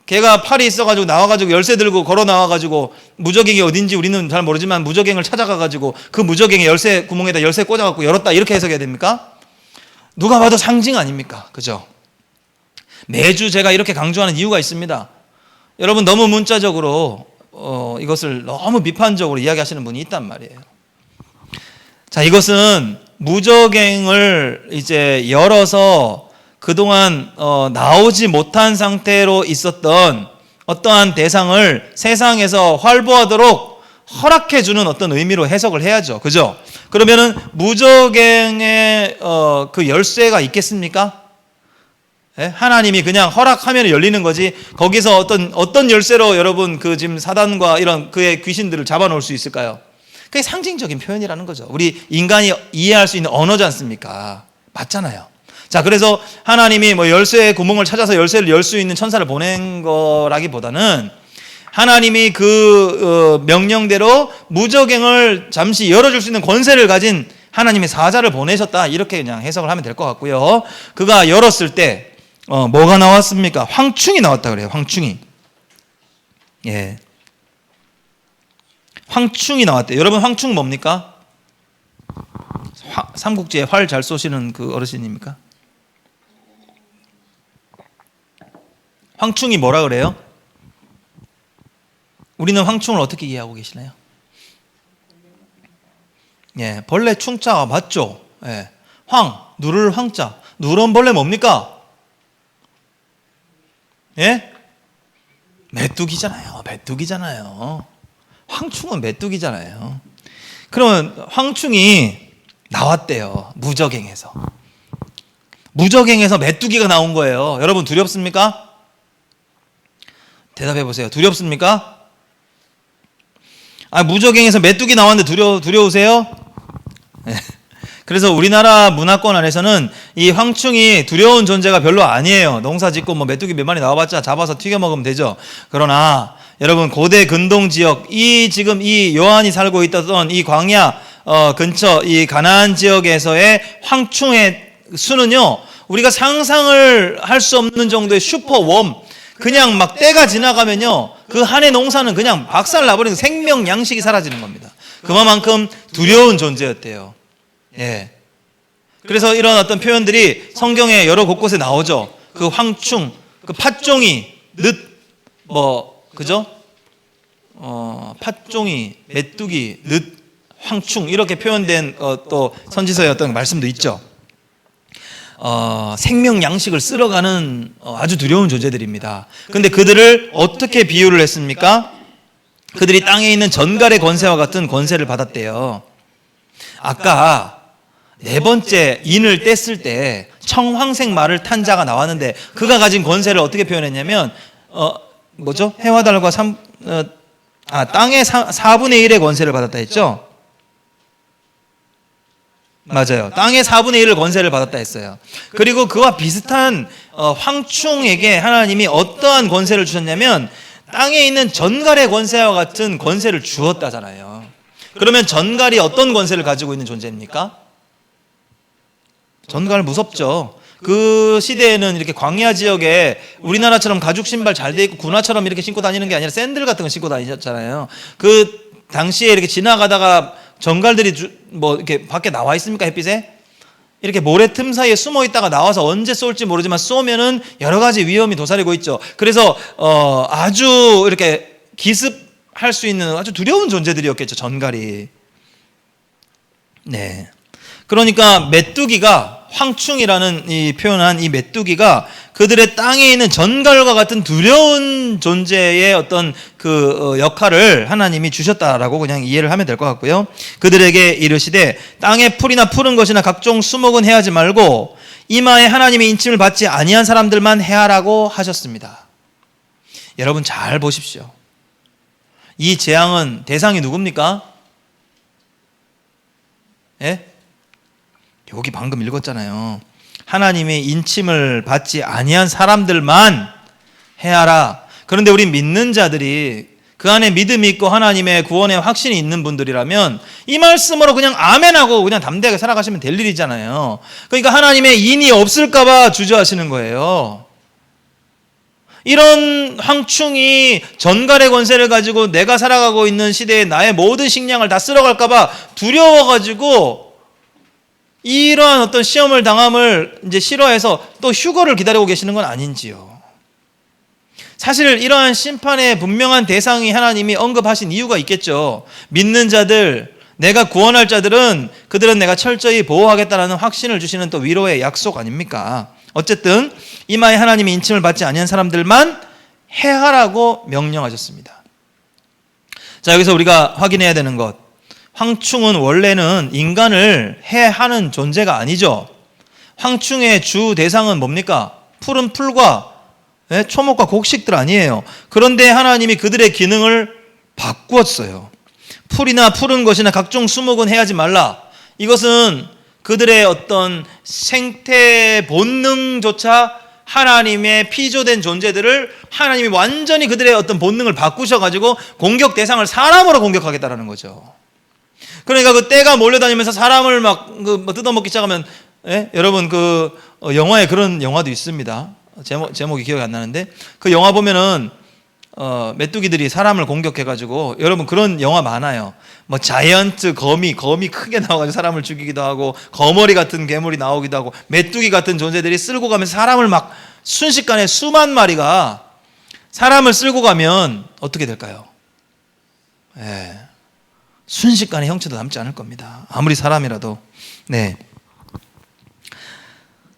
걔가 팔이 있어가지고 나와가지고 열쇠 들고 걸어 나와가지고 무저갱이 어딘지 우리는 잘 모르지만 무저갱을 찾아가가지고 그 무저갱의 열쇠 구멍에다 열쇠 꽂아갖고 열었다 이렇게 해석해야 됩니까? 누가 봐도 상징 아닙니까? 그죠? 매주 제가 이렇게 강조하는 이유가 있습니다. 여러분 너무 문자적으로 이것을 너무 비판적으로 이야기하시는 분이 있단 말이에요. 자, 이것은 무저갱을 이제 열어서 그동안 나오지 못한 상태로 있었던 어떠한 대상을 세상에서 활보하도록 허락해주는 어떤 의미로 해석을 해야죠. 그죠? 그러면은 무저갱의 그 열쇠가 있겠습니까? 하나님이 그냥 허락하면 열리는 거지 거기서 어떤 열쇠로 여러분 그 지금 사단과 이런 그의 귀신들을 잡아놓을 수 있을까요? 그게 상징적인 표현이라는 거죠. 우리 인간이 이해할 수 있는 언어지 않습니까? 맞잖아요. 자, 그래서 하나님이 열쇠의 구멍을 찾아서 열쇠를 열 수 있는 천사를 보낸 거라기보다는 하나님이 그 명령대로 무저갱을 잠시 열어줄 수 있는 권세를 가진 하나님의 사자를 보내셨다, 이렇게 그냥 해석을 하면 될 것 같고요. 그가 열었을 때 뭐가 나왔습니까? 황충이 나왔다 그래요. 황충이. 예. 황충이 나왔대요. 여러분, 황충 뭡니까? 삼국지에 활 잘 쏘시는 그 어르신입니까? 황충이 뭐라 그래요? 우리는 황충을 어떻게 이해하고 계시나요? 예, 벌레 충자 맞죠? 예. 누를 황자. 누런 벌레 뭡니까? 예? 메뚜기잖아요. 메뚜기잖아요. 황충은 메뚜기잖아요. 그러면 황충이 나왔대요. 무저갱에서. 무저갱에서 메뚜기가 나온 거예요. 여러분, 두렵습니까? 대답해 보세요. 두렵습니까? 무저갱에서 메뚜기 나왔는데 두려우세요? 네. 그래서 우리나라 문화권 안에서는 이 황충이 두려운 존재가 별로 아니에요. 농사 짓고 뭐 메뚜기 몇 마리 나와봤자 잡아서 튀겨 먹으면 되죠. 그러나 여러분, 고대 근동 지역, 지금 이 요한이 살고 있던 이 광야 근처 이 가나안 지역에서의 황충의 수는요, 우리가 상상을 할 수 없는 정도의 슈퍼웜, 그냥 막 때가 지나가면요, 그 한 해 농사는 그냥 박살 나버리는, 생명 양식이 사라지는 겁니다. 그만큼 두려운 존재였대요. 예. 그래서 이런 어떤 표현들이 성경에 여러 곳곳에 나오죠. 그 황충, 그 팥종이, 그죠? 팥종이, 메뚜기, 황충, 이렇게 표현된 또 선지서의 어떤 말씀도 있죠. 생명 양식을 쓸어가는 아주 두려운 존재들입니다. 근데 그들을 어떻게 비유를 했습니까? 그들이 땅에 있는 전갈의 권세와 같은 권세를 받았대요. 아까 네 번째 인을 뗐을 때 청황색 말을 탄 자가 나왔는데, 그가 가진 권세를 어떻게 표현했냐면 해와 달과 땅의 4분의 1의 권세를 받았다 했죠? 맞아요. 땅의 4분의 1을 권세를 받았다 했어요. 그리고 그와 비슷한 황충에게 하나님이 어떠한 권세를 주셨냐면, 땅에 있는 전갈의 권세와 같은 권세를 주었다잖아요. 그러면 전갈이 어떤 권세를 가지고 있는 존재입니까? 전갈 무섭죠. 그 시대에는 이렇게 광야 지역에 우리나라처럼 가죽 신발 잘 돼 있고 군화처럼 이렇게 신고 다니는 게 아니라 샌들 같은 거 신고 다니셨잖아요. 그 당시에 이렇게 지나가다가 전갈들이 이렇게 밖에 나와 있습니까? 햇빛에? 이렇게 모래 틈 사이에 숨어 있다가 나와서 언제 쏠지 모르지만 쏘면은 여러 가지 위험이 도사리고 있죠. 그래서 아주 이렇게 기습할 수 있는 아주 두려운 존재들이었겠죠, 전갈이. 네. 그러니까 메뚜기가, 황충이라는 이 표현한 이 메뚜기가 그들의 땅에 있는 전갈과 같은 두려운 존재의 어떤 그 역할을 하나님이 주셨다라고 그냥 이해를 하면 될 것 같고요. 그들에게 이르시되 땅의 풀이나 푸른 것이나 각종 수목은 해하지 말고 이마에 하나님의 인침을 받지 아니한 사람들만 해하라고 하셨습니다. 여러분, 잘 보십시오. 이 재앙은 대상이 누굽니까? 예? 여기 방금 읽었잖아요. 하나님의 인침을 받지 아니한 사람들만 해하라. 그런데 우리 믿는 자들이 그 안에 믿음이 있고 하나님의 구원의 확신이 있는 분들이라면 이 말씀으로 그냥 아멘하고 그냥 담대하게 살아가시면 될 일이잖아요. 그러니까 하나님의 인이 없을까 봐 주저하시는 거예요. 이런 황충이 전갈의 권세를 가지고 내가 살아가고 있는 시대에 나의 모든 식량을 다 쓸어갈까 봐 두려워가지고 이러한 어떤 시험을 당함을 이제 싫어해서 또 휴거를 기다리고 계시는 건 아닌지요. 사실 이러한 심판의 분명한 대상이 하나님이 언급하신 이유가 있겠죠. 믿는 자들, 내가 구원할 자들은 그들은 내가 철저히 보호하겠다라는 확신을 주시는 또 위로의 약속 아닙니까? 어쨌든 이마에 하나님의 인침을 받지 아니한 사람들만 해하라고 명령하셨습니다. 자, 여기서 우리가 확인해야 되는 것, 황충은 원래는 인간을 해하는 존재가 아니죠. 황충의 주 대상은 뭡니까? 푸른 풀과 초목과 곡식들 아니에요. 그런데 하나님이 그들의 기능을 바꾸었어요. 풀이나 푸른 것이나 각종 수목은 해하지 말라. 이것은 그들의 어떤 생태 본능조차 하나님의 피조된 존재들을 하나님이 완전히 그들의 어떤 본능을 바꾸셔가지고 공격 대상을 사람으로 공격하겠다라는 거죠. 그러니까 그 떼가 몰려다니면서 사람을 막 뜯어먹기 시작하면, 예? 여러분 영화에 그런 영화도 있습니다. 제목이 기억이 안 나는데 그 영화 보면은 메뚜기들이 사람을 공격해가지고, 여러분 그런 영화 많아요. 뭐 자이언트 거미 크게 나와가지고 사람을 죽이기도 하고, 거머리 같은 괴물이 나오기도 하고, 메뚜기 같은 존재들이 쓸고 가면서 사람을 막 순식간에 수만 마리가 사람을 쓸고 가면 어떻게 될까요? 예. 순식간에 형체도 남지 않을 겁니다. 아무리 사람이라도. 네.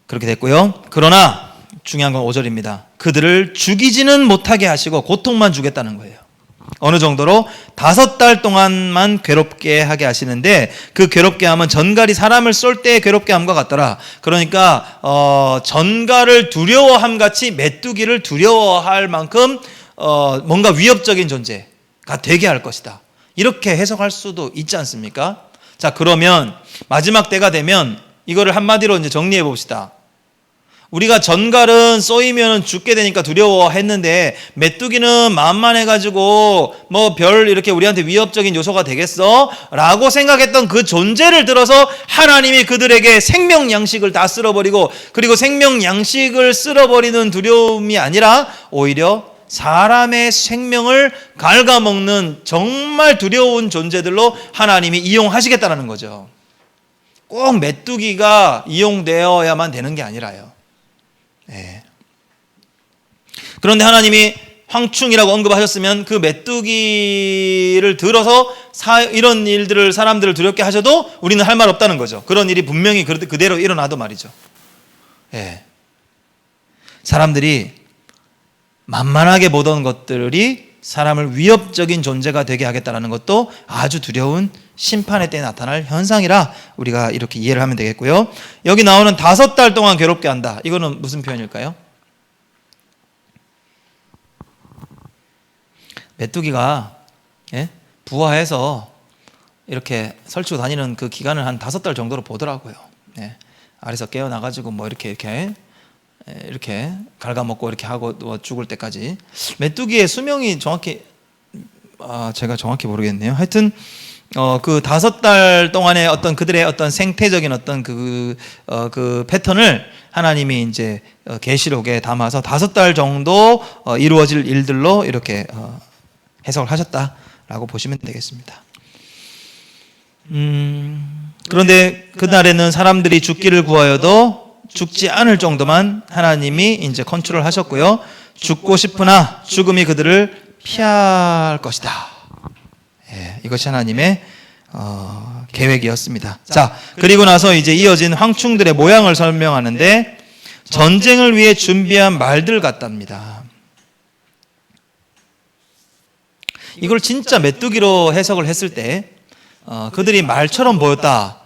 그렇게 됐고요. 그러나 중요한 건 5절입니다. 그들을 죽이지는 못하게 하시고 고통만 주겠다는 거예요. 어느 정도로 5달 동안만 괴롭게 하게 하시는데, 그 괴롭게 함은 전갈이 사람을 쏠 때 괴롭게 함과 같더라. 그러니까 전갈을 두려워함 같이 메뚜기를 두려워할 만큼 뭔가 위협적인 존재가 되게 할 것이다. 이렇게 해석할 수도 있지 않습니까? 자, 그러면 마지막 때가 되면 이거를 한마디로 이제 정리해 봅시다. 우리가 전갈은 쏘이면 죽게 되니까 두려워했는데, 메뚜기는 만만해가지고 뭐 별 이렇게 우리한테 위협적인 요소가 되겠어? 라고 생각했던 그 존재를 들어서 하나님이 그들에게 생명 양식을 다 쓸어버리고, 그리고 생명 양식을 쓸어버리는 두려움이 아니라 오히려 사람의 생명을 갉아먹는 정말 두려운 존재들로 하나님이 이용하시겠다는 거죠. 꼭 메뚜기가 이용되어야만 되는 게 아니라요. 네. 그런데 하나님이 황충이라고 언급하셨으면 그 메뚜기를 들어서 이런 일들을, 사람들을 두렵게 하셔도 우리는 할 말 없다는 거죠. 그런 일이 분명히 그대로 일어나도 말이죠. 네. 사람들이 만만하게 보던 것들이 사람을 위협적인 존재가 되게 하겠다는 것도 아주 두려운 심판의 때에 나타날 현상이라 우리가 이렇게 이해를 하면 되겠고요. 여기 나오는 5달 동안 괴롭게 한다. 이거는 무슨 표현일까요? 메뚜기가 부화해서 이렇게 설치고 다니는 그 기간을 한 5달 정도로 보더라고요. 알에서 깨어나가지고 뭐 이렇게 갉아먹고 이렇게 하고 죽을 때까지. 메뚜기의 수명이 정확히 제가 정확히 모르겠네요. 하여튼 그 5달 동안의 어떤 그들의 어떤 생태적인 어떤 그 패턴을 하나님이 이제 계시록에 담아서 5달 정도 이루어질 일들로 이렇게 해석을 하셨다라고 보시면 되겠습니다. 그런데 그날에는 사람들이 죽기를 구하여도 죽지 않을 정도만 하나님이 이제 컨트롤 하셨고요. 죽고 싶으나 죽음이 그들을 피할 것이다. 이것이 하나님의 계획이었습니다. 자, 그리고 나서 이제 이어진 황충들의 모양을 설명하는데, 전쟁을 위해 준비한 말들 같답니다. 이걸 진짜 메뚜기로 해석을 했을 때 그들이 말처럼 보였다.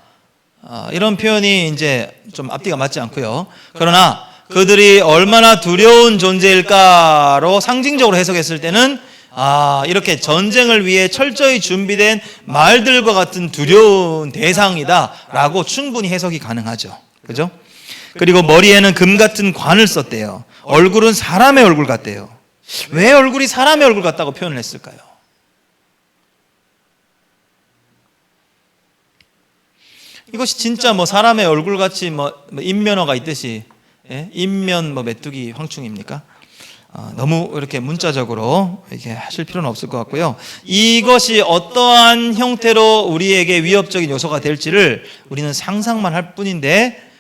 이런 표현이 이제 좀 앞뒤가 맞지 않고요. 그러나 그들이 얼마나 두려운 존재일까로 상징적으로 해석했을 때는 이렇게 전쟁을 위해 철저히 준비된 말들과 같은 두려운 대상이다라고 충분히 해석이 가능하죠. 그죠? 그리고 머리에는 금 같은 관을 썼대요. 얼굴은 사람의 얼굴 같대요. 왜 얼굴이 사람의 얼굴 같다고 표현을 했을까요? 이것이 진짜 뭐 사람의 얼굴 같이 뭐 인면허가 있듯이 인면 메뚜기 황충입니까? 너무 이렇게 문자적으로 이렇게 하실 필요는 없을 것 같고요. 이것이 어떠한 형태로 우리에게 위협적인 요소가 될지를 우리는 상상만 할 뿐인데,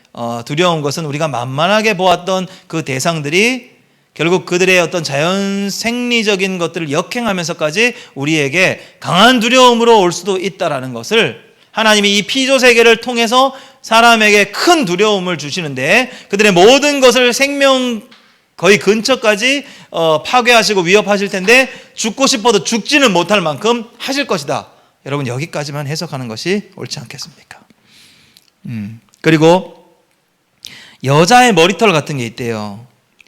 두려운 것은 우리가 만만하게 보았던 그 대상들이 결국 그들의 어떤 자연 생리적인 것들을 역행하면서까지 우리에게 강한 두려움으로 올 수도 있다라는 것을 하나님이 이 피조 세계를 통해서 사람에게 큰 두려움을 주시는데, 그들의 모든 것을 생명 거의 근처까지 파괴하시고 위협하실 텐데, 죽고 싶어도 죽지는 못할 만큼 하실 것이다. 여러분, 여기까지만 해석하는 것이 옳지 않겠습니까? 그리고 여자의 머리털 같은 게 있대요.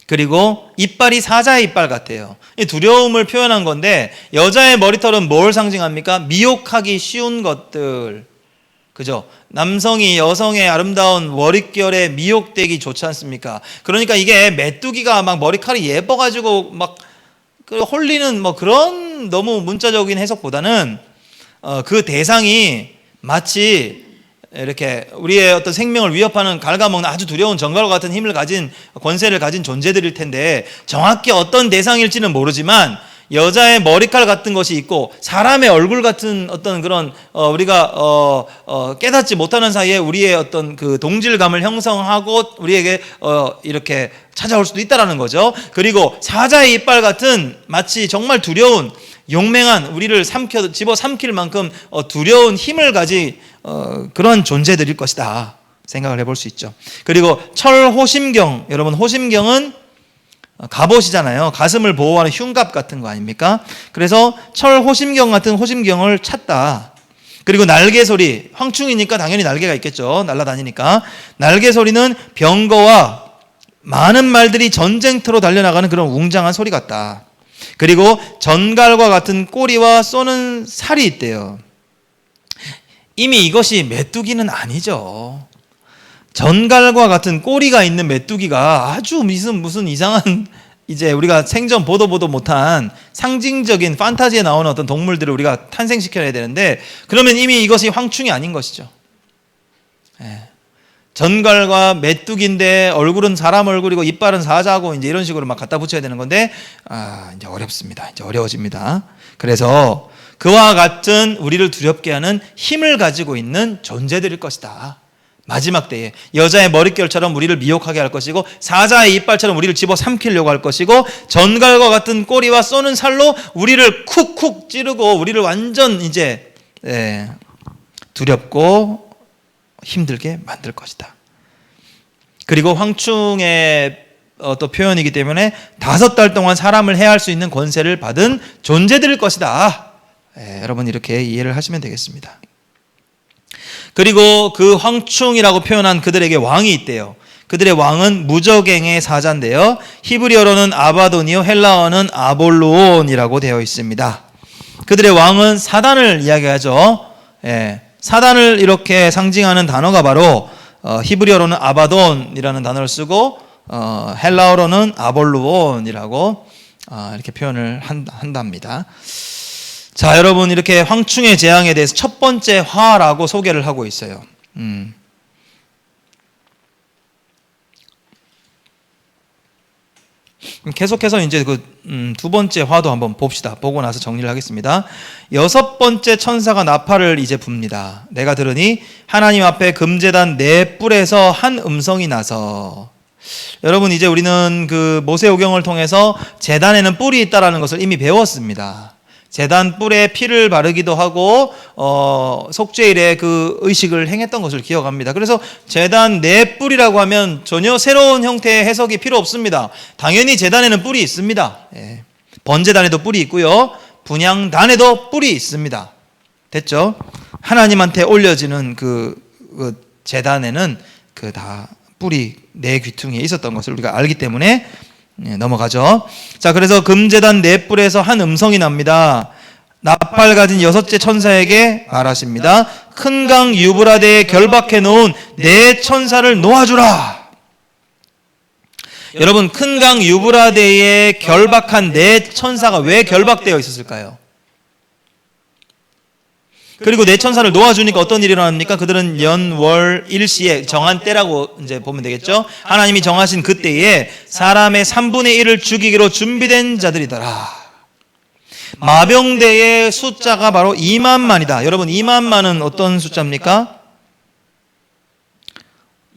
그리고 이빨이 사자의 이빨 같아요. 이 두려움을 표현한 건데, 여자의 머리털은 뭘 상징합니까? 미혹하기 쉬운 것들, 그죠? 남성이 여성의 아름다운 머릿결에 미혹되기 좋지 않습니까? 그러니까 이게 메뚜기가 막 머리칼이 예뻐가지고 막 홀리는 뭐 그런 너무 문자적인 해석보다는 그 대상이 마치 이렇게 우리의 어떤 생명을 위협하는 갉아먹는 아주 두려운 정갈과 같은 힘을 가진 권세를 가진 존재들일 텐데 정확히 어떤 대상일지는 모르지만 여자의 머리칼 같은 것이 있고 사람의 얼굴 같은 어떤 그런 우리가 깨닫지 못하는 사이에 우리의 어떤 그 동질감을 형성하고 우리에게 이렇게 찾아올 수도 있다라는 거죠. 그리고 사자의 이빨 같은 마치 정말 두려운 용맹한 우리를 집어 삼킬 만큼 두려운 힘을 가진 그런 존재들일 것이다 생각을 해볼 수 있죠. 그리고 철호심경, 여러분 호심경은 갑옷이잖아요. 가슴을 보호하는 흉갑 같은 거 아닙니까? 그래서 철호심경 같은 호심경을 찾다. 그리고 날개소리, 황충이니까 당연히 날개가 있겠죠. 날아다니니까. 날개소리는 병거와 많은 말들이 전쟁터로 달려나가는 그런 웅장한 소리 같다. 그리고 전갈과 같은 꼬리와 쏘는 살이 있대요. 이미 이것이 메뚜기는 아니죠. 전갈과 같은 꼬리가 있는 메뚜기가 아주 무슨 이상한 이제 우리가 생전 보도 못한 상징적인 판타지에 나오는 어떤 동물들을 우리가 탄생시켜야 되는데 그러면 이미 이것이 황충이 아닌 것이죠. 전갈과 메뚜기인데 얼굴은 사람 얼굴이고 이빨은 사자고 이제 이런 식으로 막 갖다 붙여야 되는 건데 이제 어렵습니다. 이제 어려워집니다. 그래서 그와 같은 우리를 두렵게 하는 힘을 가지고 있는 존재들일 것이다. 마지막 때에 여자의 머릿결처럼 우리를 미혹하게 할 것이고 사자의 이빨처럼 우리를 집어 삼키려고 할 것이고 전갈과 같은 꼬리와 쏘는 살로 우리를 쿡쿡 찌르고 우리를 완전 이제 두렵고 힘들게 만들 것이다. 그리고 황충의 또 표현이기 때문에 5달 동안 사람을 해할 수 있는 권세를 받은 존재들일 것이다. 여러분 이렇게 이해를 하시면 되겠습니다. 그리고 그 황충이라고 표현한 그들에게 왕이 있대요. 그들의 왕은 무저갱의 사자인데요. 히브리어로는 아바돈이요 헬라어는 아볼루온이라고 되어 있습니다. 그들의 왕은 사단을 이야기하죠. 사단을 이렇게 상징하는 단어가 바로 히브리어로는 아바돈이라는 단어를 쓰고 헬라어로는 아볼루온이라고 이렇게 표현을 한답니다. 자, 여러분 이렇게 황충의 재앙에 대해서 첫 번째 화라고 소개를 하고 있어요. 계속해서 이제 두 번째 화도 한번 봅시다. 보고 나서 정리를 하겠습니다. 6번째 천사가 나팔을 이제 붑니다. 내가 들으니 하나님 앞에 금제단 4뿔에서 한 음성이 나서. 여러분 이제 우리는 그 모세오경을 통해서 제단에는 뿔이 있다라는 것을 이미 배웠습니다. 제단 뿔에 피를 바르기도 하고 속죄일에 그 의식을 행했던 것을 기억합니다. 그래서 제단 4뿔이라고 하면 전혀 새로운 형태의 해석이 필요 없습니다. 당연히 제단에는 뿔이 있습니다. 번제단에도 뿔이 있고요. 분향단에도 뿔이 있습니다. 됐죠? 하나님한테 올려지는 그 제단에는 그 다 뿔이 4귀퉁이에 있었던 것을 우리가 알기 때문에 넘어가죠. 자, 그래서 금제단 4뿔에서 한 음성이 납니다. 나팔 가진 6째 천사에게 말하십니다. 큰 강 유브라데에 결박해 놓은 4천사를 놓아주라. 여러분 큰 강 유브라데에 결박한 4천사가 왜 결박되어 있었을까요? 그리고 4천사를 놓아주니까 어떤 일이 일어납니까? 그들은 연월 일시에 정한 때라고 이제 보면 되겠죠. 하나님이 정하신 그때에 사람의 3분의 1을 죽이기로 준비된 자들이더라. 마병대의 숫자가 바로 2만만이다. 여러분 2만만은 어떤 숫자입니까?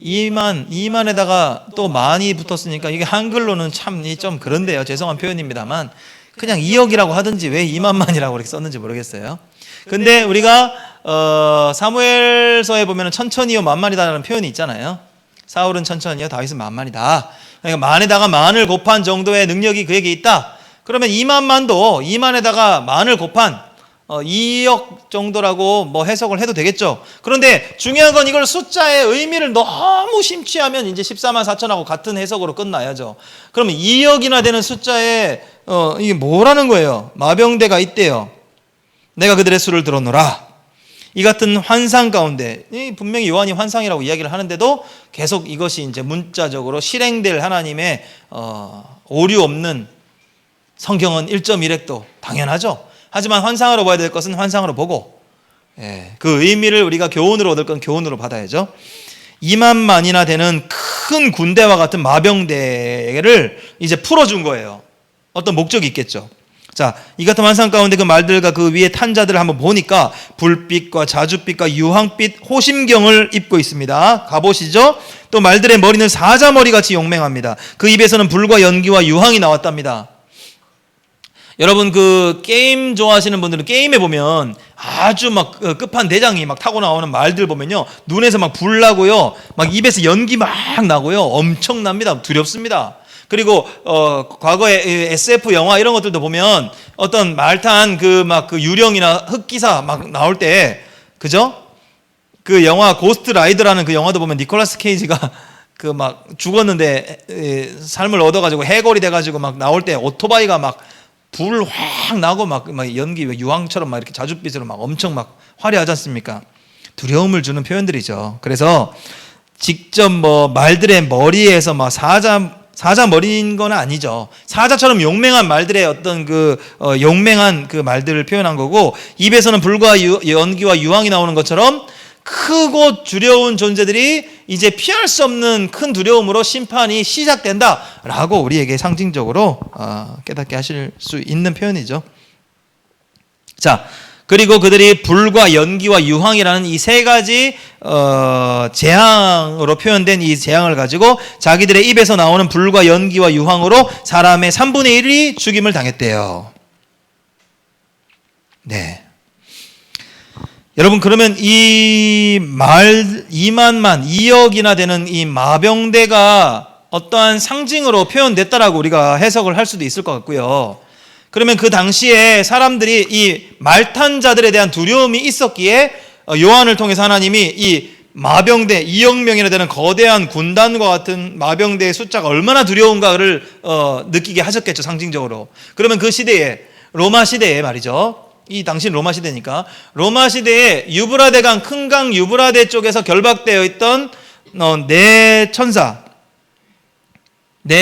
2만에다가 또 만이 붙었으니까 이게 한글로는 참 좀 그런데요. 죄송한 표현입니다만 그냥 2억이라고 하든지 왜 2만만이라고 그렇게 썼는지 모르겠어요. 근데 우리가 사무엘서에 보면 천천히요 만만이다라는 표현이 있잖아요. 사울은 천천히요 다윗은 만만이다. 그러니까 만에다가 만을 곱한 정도의 능력이 그에게 있다. 그러면 2만만도 2만에다가 만을 곱한 2억 정도라고 뭐 해석을 해도 되겠죠. 그런데 중요한 건 이걸 숫자의 의미를 너무 심취하면 이제 14만 4천하고 같은 해석으로 끝나야죠. 그러면 2억이나 되는 숫자에 이게 뭐라는 거예요? 마병대가 있대요. 내가 그들의 수를 들어놓으라. 이 같은 환상 가운데, 분명히 요한이 환상이라고 이야기를 하는데도 계속 이것이 이제 문자적으로 실행될 하나님의 오류 없는 성경은 1.1획도 당연하죠. 하지만 환상으로 봐야 될 것은 환상으로 보고, 그 의미를 우리가 교훈으로 얻을 건 교훈으로 받아야죠. 2만만이나 되는 큰 군대와 같은 마병대를 이제 풀어준 거예요. 어떤 목적이 있겠죠. 자, 이 같은 환상 가운데 그 말들과 그 위에 탄 자들을 한번 보니까 불빛과 자줏빛과 유황빛 호심경을 입고 있습니다. 가보시죠. 또 말들의 머리는 사자머리같이 용맹합니다. 그 입에서는 불과 연기와 유황이 나왔답니다. 여러분, 그 게임 좋아하시는 분들은 게임에 보면 아주 막 끝판 대장이 막 타고 나오는 말들 보면요, 눈에서 막 불 나고요, 막 입에서 연기 막 나고요, 엄청납니다. 두렵습니다. 그리고 과거에 SF 영화 이런 것들도 보면 어떤 말탄 그 유령이나 흑기사 막 나올 때, 그죠? 그 영화 고스트 라이더라는 그 영화도 보면 니콜라스 케이지가 그 막 죽었는데 삶을 얻어가지고 해골이 돼가지고 막 나올 때 오토바이가 막 불 확 나고 막 연기 유황처럼 막 이렇게 자줏빛으로 막 엄청 막 화려하지 않습니까? 두려움을 주는 표현들이죠. 그래서 직접 뭐 말들의 머리에서 막 사자 머리인 건 아니죠. 사자처럼 용맹한 말들의 어떤 그 용맹한 그 말들을 표현한 거고, 입에서는 불과 연기와 유황이 나오는 것처럼 크고 두려운 존재들이 이제 피할 수 없는 큰 두려움으로 심판이 시작된다라고 우리에게 상징적으로 깨닫게 하실 수 있는 표현이죠. 자, 그리고 그들이 불과 연기와 유황이라는 이 세 가지 재앙으로 표현된 이 재앙을 가지고 자기들의 입에서 나오는 불과 연기와 유황으로 사람의 3분의 1이 죽임을 당했대요. 네. 여러분, 그러면 이 2억이나 되는 이 마병대가 어떠한 상징으로 표현됐다라고 우리가 해석을 할 수도 있을 것 같고요. 그러면 그 당시에 사람들이 이 말탄 자들에 대한 두려움이 있었기에 요한을 통해서 하나님이 이 마병대 2억 명이나 되는 거대한 군단과 같은 마병대의 숫자가 얼마나 두려운가를 느끼게 하셨겠죠, 상징적으로. 그러면 그 시대에, 로마 시대에 말이죠, 이 당시 로마 시대니까, 로마 시대에 유브라데 강, 큰 강 유브라데 쪽에서 결박되어 있던 네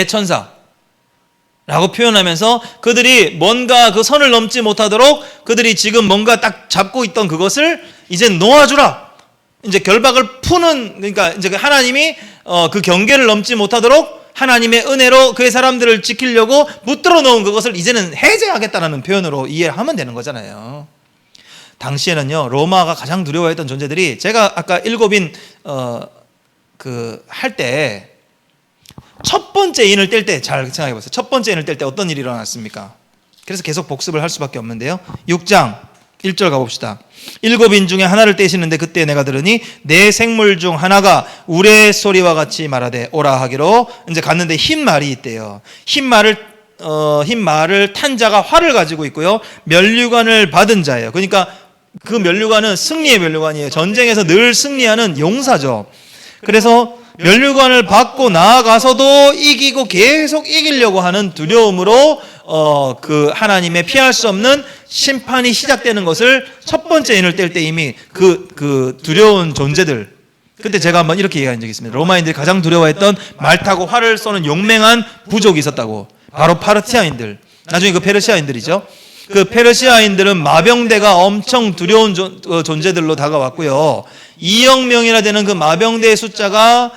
천사라고 표현하면서 그들이 뭔가 그 선을 넘지 못하도록 그들이 지금 뭔가 딱 잡고 있던 그것을 이제 놓아주라. 이제 결박을 푸는, 그러니까 이제 하나님이 그 경계를 넘지 못하도록 하나님의 은혜로 그의 사람들을 지키려고 붙들어 놓은 그것을 이제는 해제하겠다는 표현으로 이해하면 되는 거잖아요. 당시에는요, 로마가 가장 두려워했던 존재들이, 제가 아까 일곱인 할 때 첫 번째 인을 뗄 때 잘 생각해 보세요. 첫 번째 인을 뗄 때 어떤 일이 일어났습니까? 그래서 계속 복습을 할 수밖에 없는데요. 6장 1절 가봅시다. 7인 중에 하나를 떼시는데 그때 내가 들으니 네 생물 중 하나가 우레소리와 같이 말하되 오라 하기로, 이제 갔는데 흰 말이 있대요. 흰 말을 탄 자가 활을 가지고 있고요, 면류관을 받은 자예요. 그러니까 그 면류관은 승리의 면류관이에요. 전쟁에서 늘 승리하는 용사죠. 그래서 면류관을 받고 나아가서도 이기고 계속 이기려고 하는 두려움으로 그 하나님의 피할 수 없는 심판이 시작되는 것을 첫 번째 인을 뗄 때 이미 그 두려운 존재들, 그때 제가 한번 이렇게 얘기한 적이 있습니다. 로마인들이 가장 두려워했던 말 타고 활을 쏘는 용맹한 부족이 있었다고. 바로 파르티아인들, 나중에 그 페르시아인들이죠. 그 페르시아인들은 마병대가 엄청 두려운 존재들로 다가왔고요. 2억 명이나 되는 그 마병대의 숫자가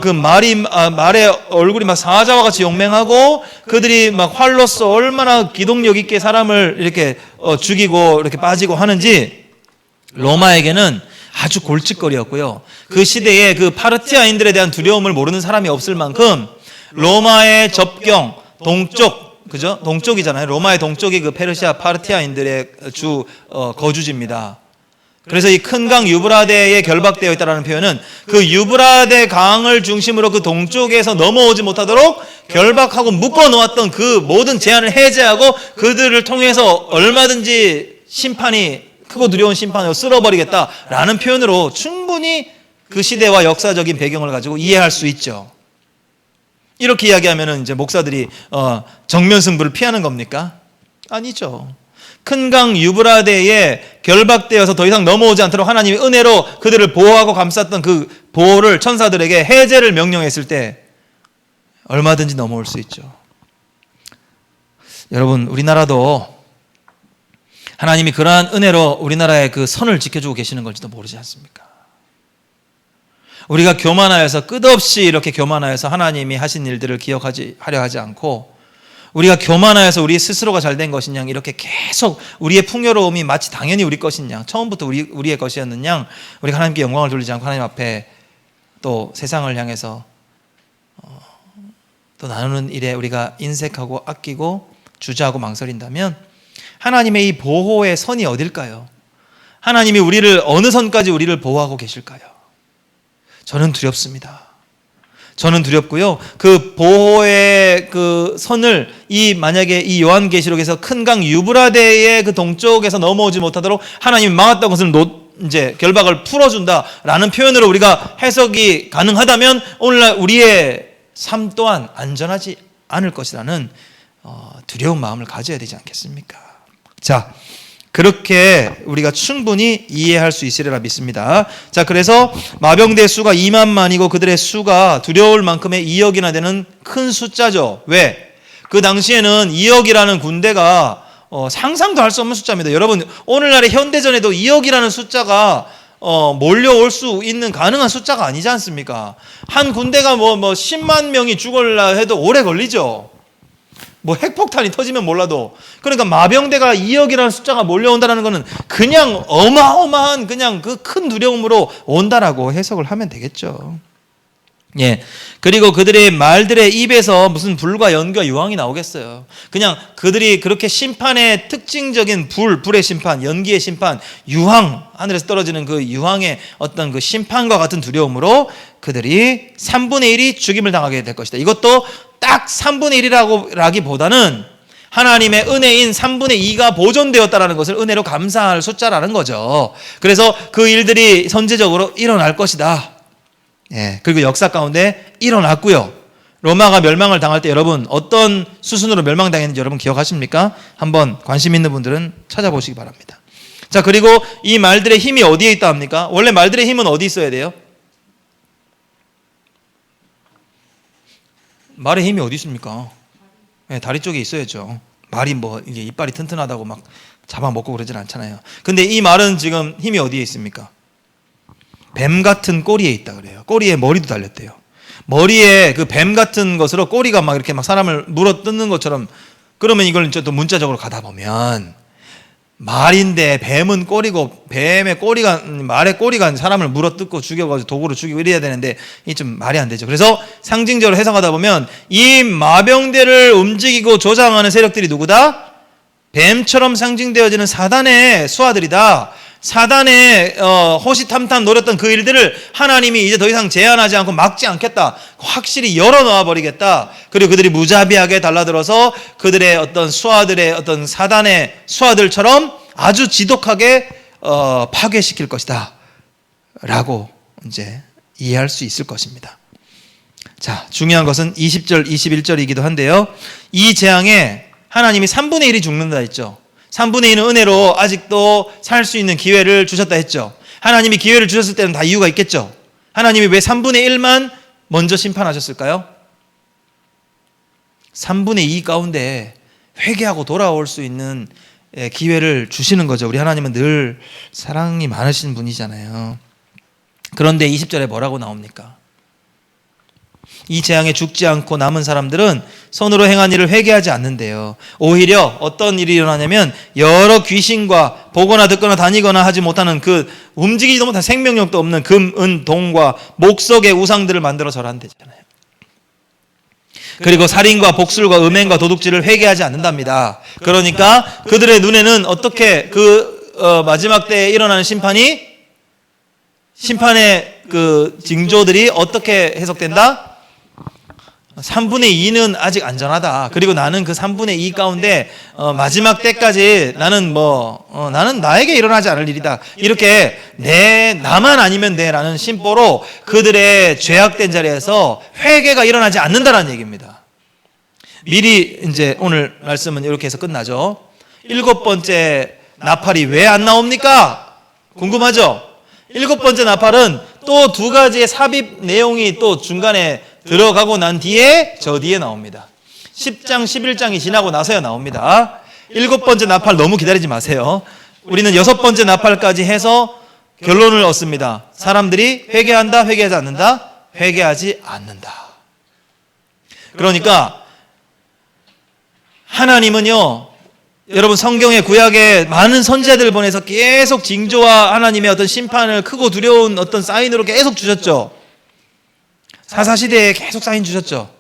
그 말의 얼굴이 막 사자와 같이 용맹하고, 그들이 막 활로써 얼마나 기동력 있게 사람을 이렇게 죽이고 이렇게 빠지고 하는지 로마에게는 아주 골칫거리였고요. 그 시대에 그 파르티아인들에 대한 두려움을 모르는 사람이 없을 만큼 로마의 접경 동쪽, 그죠? 동쪽이잖아요. 로마의 동쪽이 그 페르시아 파르티아인들의 주 거주지입니다. 그래서 이 큰 강 유브라데에 결박되어 있다는 표현은 그 유브라데 강을 중심으로 그 동쪽에서 넘어오지 못하도록 결박하고 묶어 놓았던 그 모든 제한을 해제하고 그들을 통해서 얼마든지 심판이, 크고 두려운 심판으로 쓸어버리겠다라는 표현으로 충분히 그 시대와 역사적인 배경을 가지고 이해할 수 있죠. 이렇게 이야기하면은 이제 목사들이 정면 승부를 피하는 겁니까? 아니죠. 큰 강 유브라데에 결박되어서 더 이상 넘어오지 않도록 하나님이 은혜로 그들을 보호하고 감쌌던 그 보호를 천사들에게 해제를 명령했을 때 얼마든지 넘어올 수 있죠. 여러분, 우리나라도 하나님이 그러한 은혜로 우리나라의 그 선을 지켜주고 계시는 걸지도 모르지 않습니까? 우리가 교만하여서 끝없이 이렇게 교만하여서 하나님이 하신 일들을 기억하려 하지 않고, 우리가 교만하여서 우리 스스로가 잘된 것인 양 이렇게 계속 우리의 풍요로움이 마치 당연히 우리 것인 양, 처음부터 우리의 것이었는 양, 우리가 하나님께 영광을 돌리지 않고 하나님 앞에 또 세상을 향해서 또 나누는 일에 우리가 인색하고 아끼고 주저하고 망설인다면 하나님의 이 보호의 선이 어딜까요? 하나님이 우리를 어느 선까지 우리를 보호하고 계실까요? 저는 두렵습니다. 저는 두렵고요. 그 보호의 그 선을 만약에 이 요한계시록에서 큰 강 유브라데의 그 동쪽에서 넘어오지 못하도록 하나님이 막았다고 것을 이제 결박을 풀어준다라는 표현으로 우리가 해석이 가능하다면 오늘날 우리의 삶 또한 안전하지 않을 것이라는 두려운 마음을 가져야 되지 않겠습니까? 자, 그렇게 우리가 충분히 이해할 수 있으리라 믿습니다. 자, 그래서 마병대 수가 2만만이고 그들의 수가 두려울 만큼의 2억이나 되는 큰 숫자죠. 왜? 그 당시에는 2억이라는 군대가 상상도 할 수 없는 숫자입니다. 여러분, 오늘날의 현대전에도 2억이라는 숫자가 몰려올 수 있는 가능한 숫자가 아니지 않습니까? 한 군대가 10만 명이 죽으려 해도 오래 걸리죠. 핵폭탄이 터지면 몰라도. 그러니까 마병대가 2억이라는 숫자가 몰려온다는 것은 그냥 어마어마한 그냥 그 큰 두려움으로 온다라고 해석을 하면 되겠죠. 예. 그리고 그들의 말들의 입에서 무슨 불과 연기와 유황이 나오겠어요. 그냥 그들이 그렇게 심판의 특징적인 불의 심판, 연기의 심판, 유황, 하늘에서 떨어지는 그 유황의 어떤 그 심판과 같은 두려움으로 그들이 3분의 1이 죽임을 당하게 될 것이다. 이것도 딱 3분의 1이라기보다는 하나님의 은혜인 3분의 2가 보존되었다는 것을 은혜로 감사할 숫자라는 거죠. 그래서 그 일들이 선제적으로 일어날 것이다. 예, 그리고 역사 가운데 일어났고요. 로마가 멸망을 당할 때 여러분 어떤 수순으로 멸망당했는지 여러분 기억하십니까? 한번 관심 있는 분들은 찾아보시기 바랍니다. 자, 그리고 이 말들의 힘이 어디에 있다 합니까? 원래 말들의 힘은 어디 있어야 돼요? 말의 힘이 어디 있습니까? 네, 다리 쪽에 있어야죠. 말이 이게 이빨이 튼튼하다고 막 잡아먹고 그러진 않잖아요. 근데 이 말은 지금 힘이 어디에 있습니까? 뱀 같은 꼬리에 있다 그래요. 꼬리에 머리도 달렸대요. 머리에 그 뱀 같은 것으로 꼬리가 막 이렇게 막 사람을 물어 뜯는 것처럼, 그러면 이걸 또 문자적으로 가다 보면 말인데 뱀은 꼬리고 말의 꼬리가 사람을 물어 뜯고 죽여가지고 도구로 죽이고 이래야 되는데 이게 좀 말이 안 되죠. 그래서 상징적으로 해석하다 보면 이 마병대를 움직이고 조장하는 세력들이 누구다? 뱀처럼 상징되어지는 사단의 수하들이다. 사단의 호시탐탐 노렸던 그 일들을 하나님이 이제 더 이상 제한하지 않고 막지 않겠다. 확실히 열어놓아 버리겠다. 그리고 그들이 무자비하게 달라들어서 그들의 어떤 수하들의 어떤 사단의 수하들처럼 아주 지독하게 파괴시킬 것이다 라고 이제 이해할 수 있을 것입니다. 자, 중요한 것은 20절 21절이기도 한데요, 이 재앙에 하나님이 3분의 1이 죽는다 했죠. 3분의 1은 은혜로 아직도 살 수 있는 기회를 주셨다 했죠. 하나님이 기회를 주셨을 때는 다 이유가 있겠죠. 하나님이 왜 3분의 1만 먼저 심판하셨을까요? 3분의 2 가운데 회개하고 돌아올 수 있는 기회를 주시는 거죠. 우리 하나님은 늘 사랑이 많으신 분이잖아요. 그런데 20절에 뭐라고 나옵니까? 이 재앙에 죽지 않고 남은 사람들은 손으로 행한 일을 회개하지 않는데요. 오히려 어떤 일이 일어나냐면 여러 귀신과 보거나 듣거나 다니거나 하지 못하는 그 움직이지도 못한 생명력도 없는 금, 은, 동과 목석의 우상들을 만들어 절한대잖아요. 그리고 살인과 복술과 음행과 도둑질을 회개하지 않는답니다. 그러니까 그들의 눈에는 어떻게 마지막 때에 일어나는 심판의 그 징조들이 어떻게 해석된다? 3분의 2는 아직 안전하다. 그리고 나는 그 3분의 2 가운데 마지막 때까지 나는 나는 나에게 일어나지 않을 일이다. 이렇게 나만 아니면 돼라는 심보로 그들의 죄악된 자리에서 회개가 일어나지 않는다라는 얘기입니다. 미리 이제 오늘 말씀은 이렇게 해서 끝나죠. 7번째 나팔이 왜 안 나옵니까? 궁금하죠? 7번째 나팔은 또 2가지의 삽입 내용이 또 중간에 들어가고 난 뒤에 저 뒤에 나옵니다. 10장, 11장이 지나고 나서야 나옵니다. 7번째 나팔 너무 기다리지 마세요. 우리는 6번째 나팔까지 해서 결론을 얻습니다. 사람들이 회개한다, 회개하지 않는다? 회개하지 않는다. 그러니까 하나님은요, 여러분 성경의 구약에 많은 선지자들을 보내서 계속 징조와 하나님의 어떤 심판을 크고 두려운 어떤 사인으로 계속 주셨죠. 사사시대에 계속 사인 주셨죠.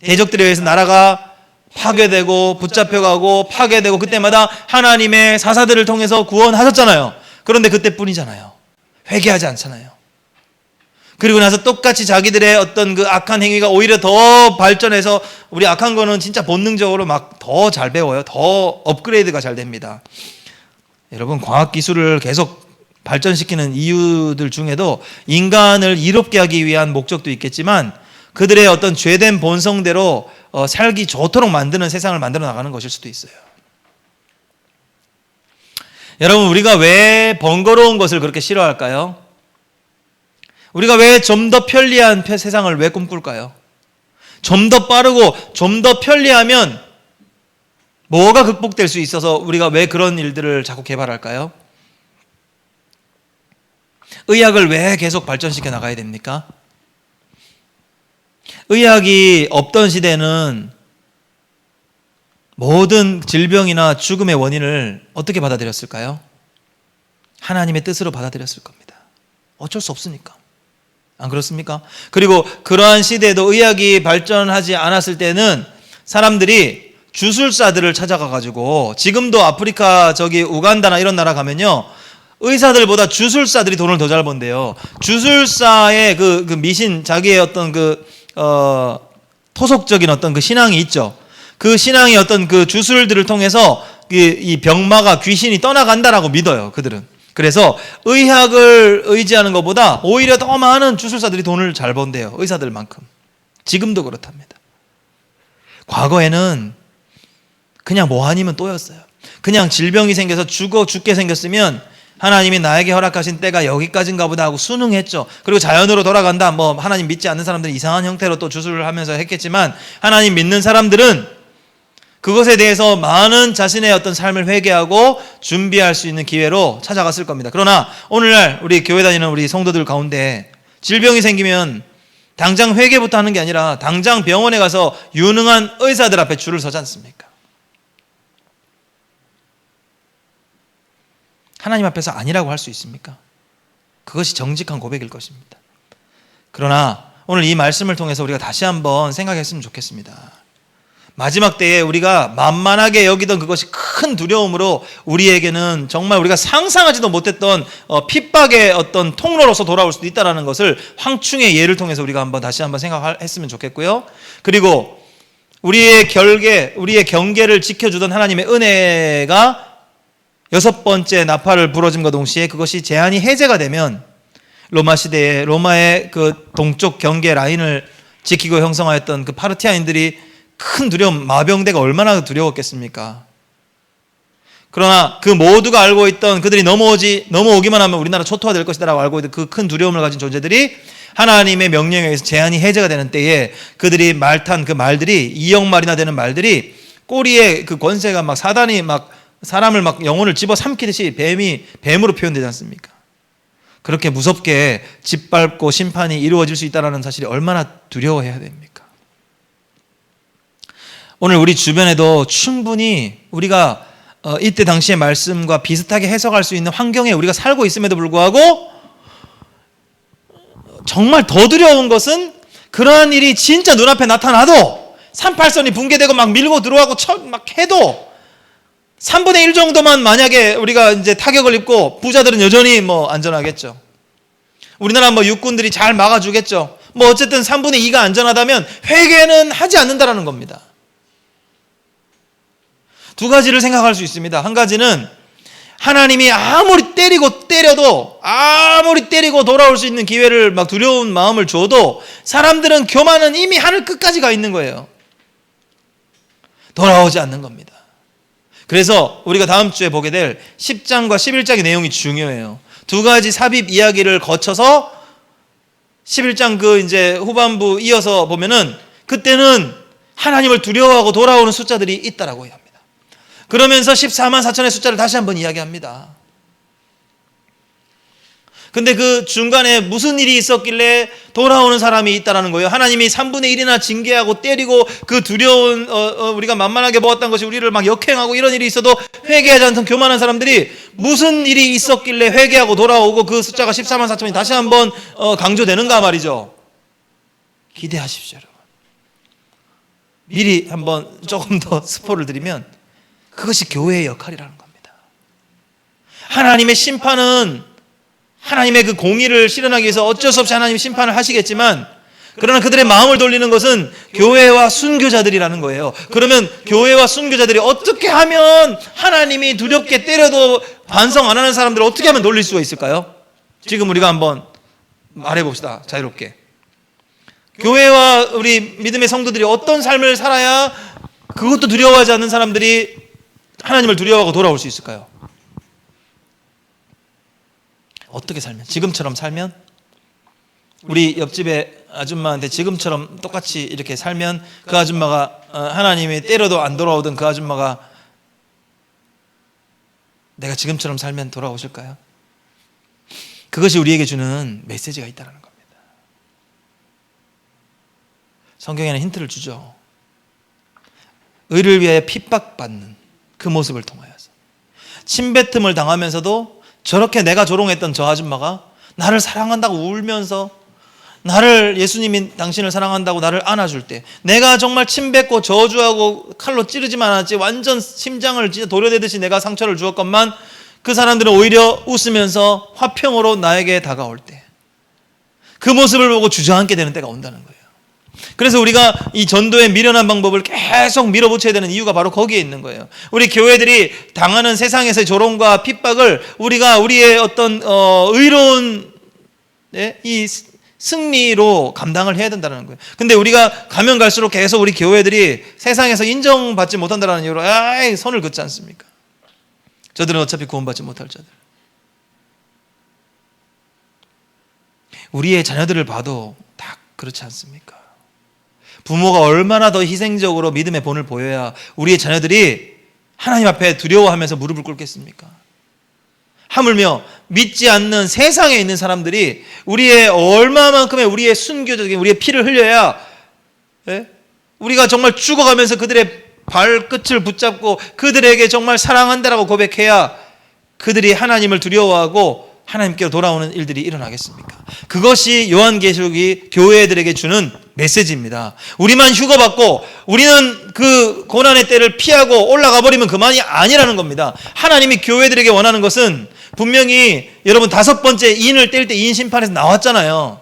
대적들에 의해서 나라가 파괴되고 붙잡혀가고 파괴되고 그때마다 하나님의 사사들을 통해서 구원하셨잖아요. 그런데 그때뿐이잖아요. 회개하지 않잖아요. 그리고 나서 똑같이 자기들의 어떤 그 악한 행위가 오히려 더 발전해서, 우리 악한 거는 진짜 본능적으로 막 더 잘 배워요. 더 업그레이드가 잘 됩니다. 여러분, 과학기술을 계속 발전시키는 이유들 중에도 인간을 이롭게 하기 위한 목적도 있겠지만 그들의 어떤 죄된 본성대로 살기 좋도록 만드는 세상을 만들어 나가는 것일 수도 있어요. 여러분, 우리가 왜 번거로운 것을 그렇게 싫어할까요? 우리가 왜 좀 더 편리한 세상을 왜 꿈꿀까요? 좀 더 빠르고 좀 더 편리하면 뭐가 극복될 수 있어서 우리가 왜 그런 일들을 자꾸 개발할까요? 의학을 왜 계속 발전시켜 나가야 됩니까? 의학이 없던 시대는 모든 질병이나 죽음의 원인을 어떻게 받아들였을까요? 하나님의 뜻으로 받아들였을 겁니다. 어쩔 수 없으니까. 안 그렇습니까? 그리고 그러한 시대에도 의학이 발전하지 않았을 때는 사람들이 주술사들을 찾아가가지고, 지금도 아프리카 저기 우간다나 이런 나라 가면요, 의사들보다 주술사들이 돈을 더 잘 번대요. 주술사의 그 미신, 자기의 어떤 토속적인 어떤 그 신앙이 있죠. 그 신앙이 어떤 그 주술들을 통해서 이 병마가, 귀신이 떠나간다라고 믿어요, 그들은. 그래서 의학을 의지하는 것보다 오히려 더 많은 주술사들이 돈을 잘 번대요, 의사들만큼. 지금도 그렇답니다. 과거에는 그냥 뭐 아니면 또였어요. 그냥 질병이 생겨서 죽게 생겼으면 하나님이 나에게 허락하신 때가 여기까지인가 보다 하고 순응했죠. 그리고 자연으로 돌아간다, 뭐 하나님 믿지 않는 사람들은 이상한 형태로 또 주술을 하면서 했겠지만, 하나님 믿는 사람들은 그것에 대해서 많은 자신의 어떤 삶을 회개하고 준비할 수 있는 기회로 찾아갔을 겁니다. 그러나 오늘날 우리 교회 다니는 우리 성도들 가운데 질병이 생기면 당장 회개부터 하는 게 아니라 당장 병원에 가서 유능한 의사들 앞에 줄을 서지 않습니까? 하나님 앞에서 아니라고 할 수 있습니까? 그것이 정직한 고백일 것입니다. 그러나 오늘 이 말씀을 통해서 우리가 다시 한번 생각했으면 좋겠습니다. 마지막 때에 우리가 만만하게 여기던 그것이 큰 두려움으로 우리에게는 정말 우리가 상상하지도 못했던 핍박의 어떤 통로로서 돌아올 수도 있다는 것을 황충의 예를 통해서 우리가 다시 한번 생각했으면 좋겠고요. 그리고 우리의 경계를 지켜주던 하나님의 은혜가 6번째 나팔을 부러짐과 동시에 그것이 제한이 해제가 되면 로마 시대에 로마의 그 동쪽 경계 라인을 지키고 형성하였던 그 파르티아인들이 큰 두려움, 마병대가 얼마나 두려웠겠습니까? 그러나 그 모두가 알고 있던, 그들이 넘어오기만 하면 우리나라 초토화될 것이다라고 알고 있던 그 큰 두려움을 가진 존재들이 하나님의 명령에 의해서 제한이 해제가 되는 때에 그들이 말탄 그 말들이 2억 마리나 되는 말들이 꼬리에 그 권세가 막 사단이 막 사람을 막 영혼을 집어 삼키듯이 뱀으로 표현되지 않습니까? 그렇게 무섭게 짓밟고 심판이 이루어질 수 있다는 사실이 얼마나 두려워해야 됩니까? 오늘 우리 주변에도 충분히 우리가 이때 당시의 말씀과 비슷하게 해석할 수 있는 환경에 우리가 살고 있음에도 불구하고 정말 더 두려운 것은 그러한 일이 진짜 눈앞에 나타나도 38선이 붕괴되고 막 밀고 들어가고 막 해도 3분의 1 정도만 만약에 우리가 이제 타격을 입고 부자들은 여전히 뭐 안전하겠죠. 우리나라 뭐 육군들이 잘 막아주겠죠. 뭐 어쨌든 3분의 2가 안전하다면 회개는 하지 않는다라는 겁니다. 두 가지를 생각할 수 있습니다. 한 가지는 하나님이 아무리 때려도 아무리 때리고 돌아올 수 있는 기회를 막 두려운 마음을 줘도 사람들은 교만은 이미 하늘 끝까지 가 있는 거예요. 돌아오지 않는 겁니다. 그래서 우리가 다음 주에 보게 될 10장과 11장의 내용이 중요해요. 두 가지 삽입 이야기를 거쳐서 11장 그 이제 후반부 이어서 보면은 그때는 하나님을 두려워하고 돌아오는 숫자들이 있다라고 합니다. 그러면서 14만 4천의 숫자를 다시 한번 이야기합니다. 근데 그 중간에 무슨 일이 있었길래 돌아오는 사람이 있다라는 거예요. 하나님이 3분의 1이나 징계하고 때리고 그 두려운 우리가 만만하게 먹었던 것이 우리를 막 역행하고 이런 일이 있어도 회개하지 않던 교만한 사람들이 무슨 일이 있었길래 회개하고 돌아오고 그 숫자가 14만 4천이 다시 한번 강조되는가 말이죠. 기대하십시오, 여러분. 미리 한번 조금 더 스포를 드리면 그것이 교회의 역할이라는 겁니다. 하나님의 심판은 하나님의 그 공의를 실현하기 위해서 어쩔 수 없이 하나님이 심판을 하시겠지만, 그러나 그들의 마음을 돌리는 것은 교회와 순교자들이라는 거예요. 그러면 교회와 순교자들이 어떻게 하면 하나님이 두렵게 때려도 반성 안 하는 사람들을 어떻게 하면 놀릴 수가 있을까요? 지금 우리가 한번 말해봅시다. 자유롭게. 교회와 우리 믿음의 성도들이 어떤 삶을 살아야 그것도 두려워하지 않는 사람들이 하나님을 두려워하고 돌아올 수 있을까요? 어떻게 살면? 지금처럼 살면? 우리 옆집에 아줌마한테 지금처럼 똑같이 이렇게 살면 그 아줌마가 하나님이 때려도 안 돌아오던 그 아줌마가 내가 지금처럼 살면 돌아오실까요? 그것이 우리에게 주는 메시지가 있다는 겁니다. 성경에는 힌트를 주죠. 의를 위하여 핍박받는 그 모습을 통하여서 침뱉음을 당하면서도 저렇게 내가 조롱했던 저 아줌마가 나를 사랑한다고 울면서, 나를 예수님이 당신을 사랑한다고 나를 안아줄 때, 내가 정말 침뱉고 저주하고 칼로 찌르지만 않았지 완전 심장을 진짜 도려내듯이 내가 상처를 주었건만 그 사람들은 오히려 웃으면서 화평으로 나에게 다가올 때 그 모습을 보고 주저앉게 되는 때가 온다는 거예요. 그래서 우리가 이 전도의 미련한 방법을 계속 밀어붙여야 되는 이유가 바로 거기에 있는 거예요. 우리 교회들이 당하는 세상에서의 조롱과 핍박을 우리가 우리의 어떤 의로운 이 승리로 감당을 해야 된다는 거예요. 근데 우리가 가면 갈수록 계속 우리 교회들이 세상에서 인정받지 못한다는 이유로 선을 긋지 않습니까? 저들은 어차피 구원받지 못할 자들. 우리의 자녀들을 봐도 다 그렇지 않습니까? 부모가 얼마나 더 희생적으로 믿음의 본을 보여야 우리의 자녀들이 하나님 앞에 두려워하면서 무릎을 꿇겠습니까? 하물며 믿지 않는 세상에 있는 사람들이 우리의 얼마만큼의 우리의 순교적인 우리의 피를 흘려야 우리가 정말 죽어가면서 그들의 발끝을 붙잡고 그들에게 정말 사랑한다라고 고백해야 그들이 하나님을 두려워하고 하나님께로 돌아오는 일들이 일어나겠습니까? 그것이 요한계시록이 교회들에게 주는 메시지입니다. 우리만 휴거받고 우리는 그 고난의 때를 피하고 올라가 버리면 그만이 아니라는 겁니다. 하나님이 교회들에게 원하는 것은 분명히 여러분 5번째 인을 뗄 때 인 심판에서 나왔잖아요.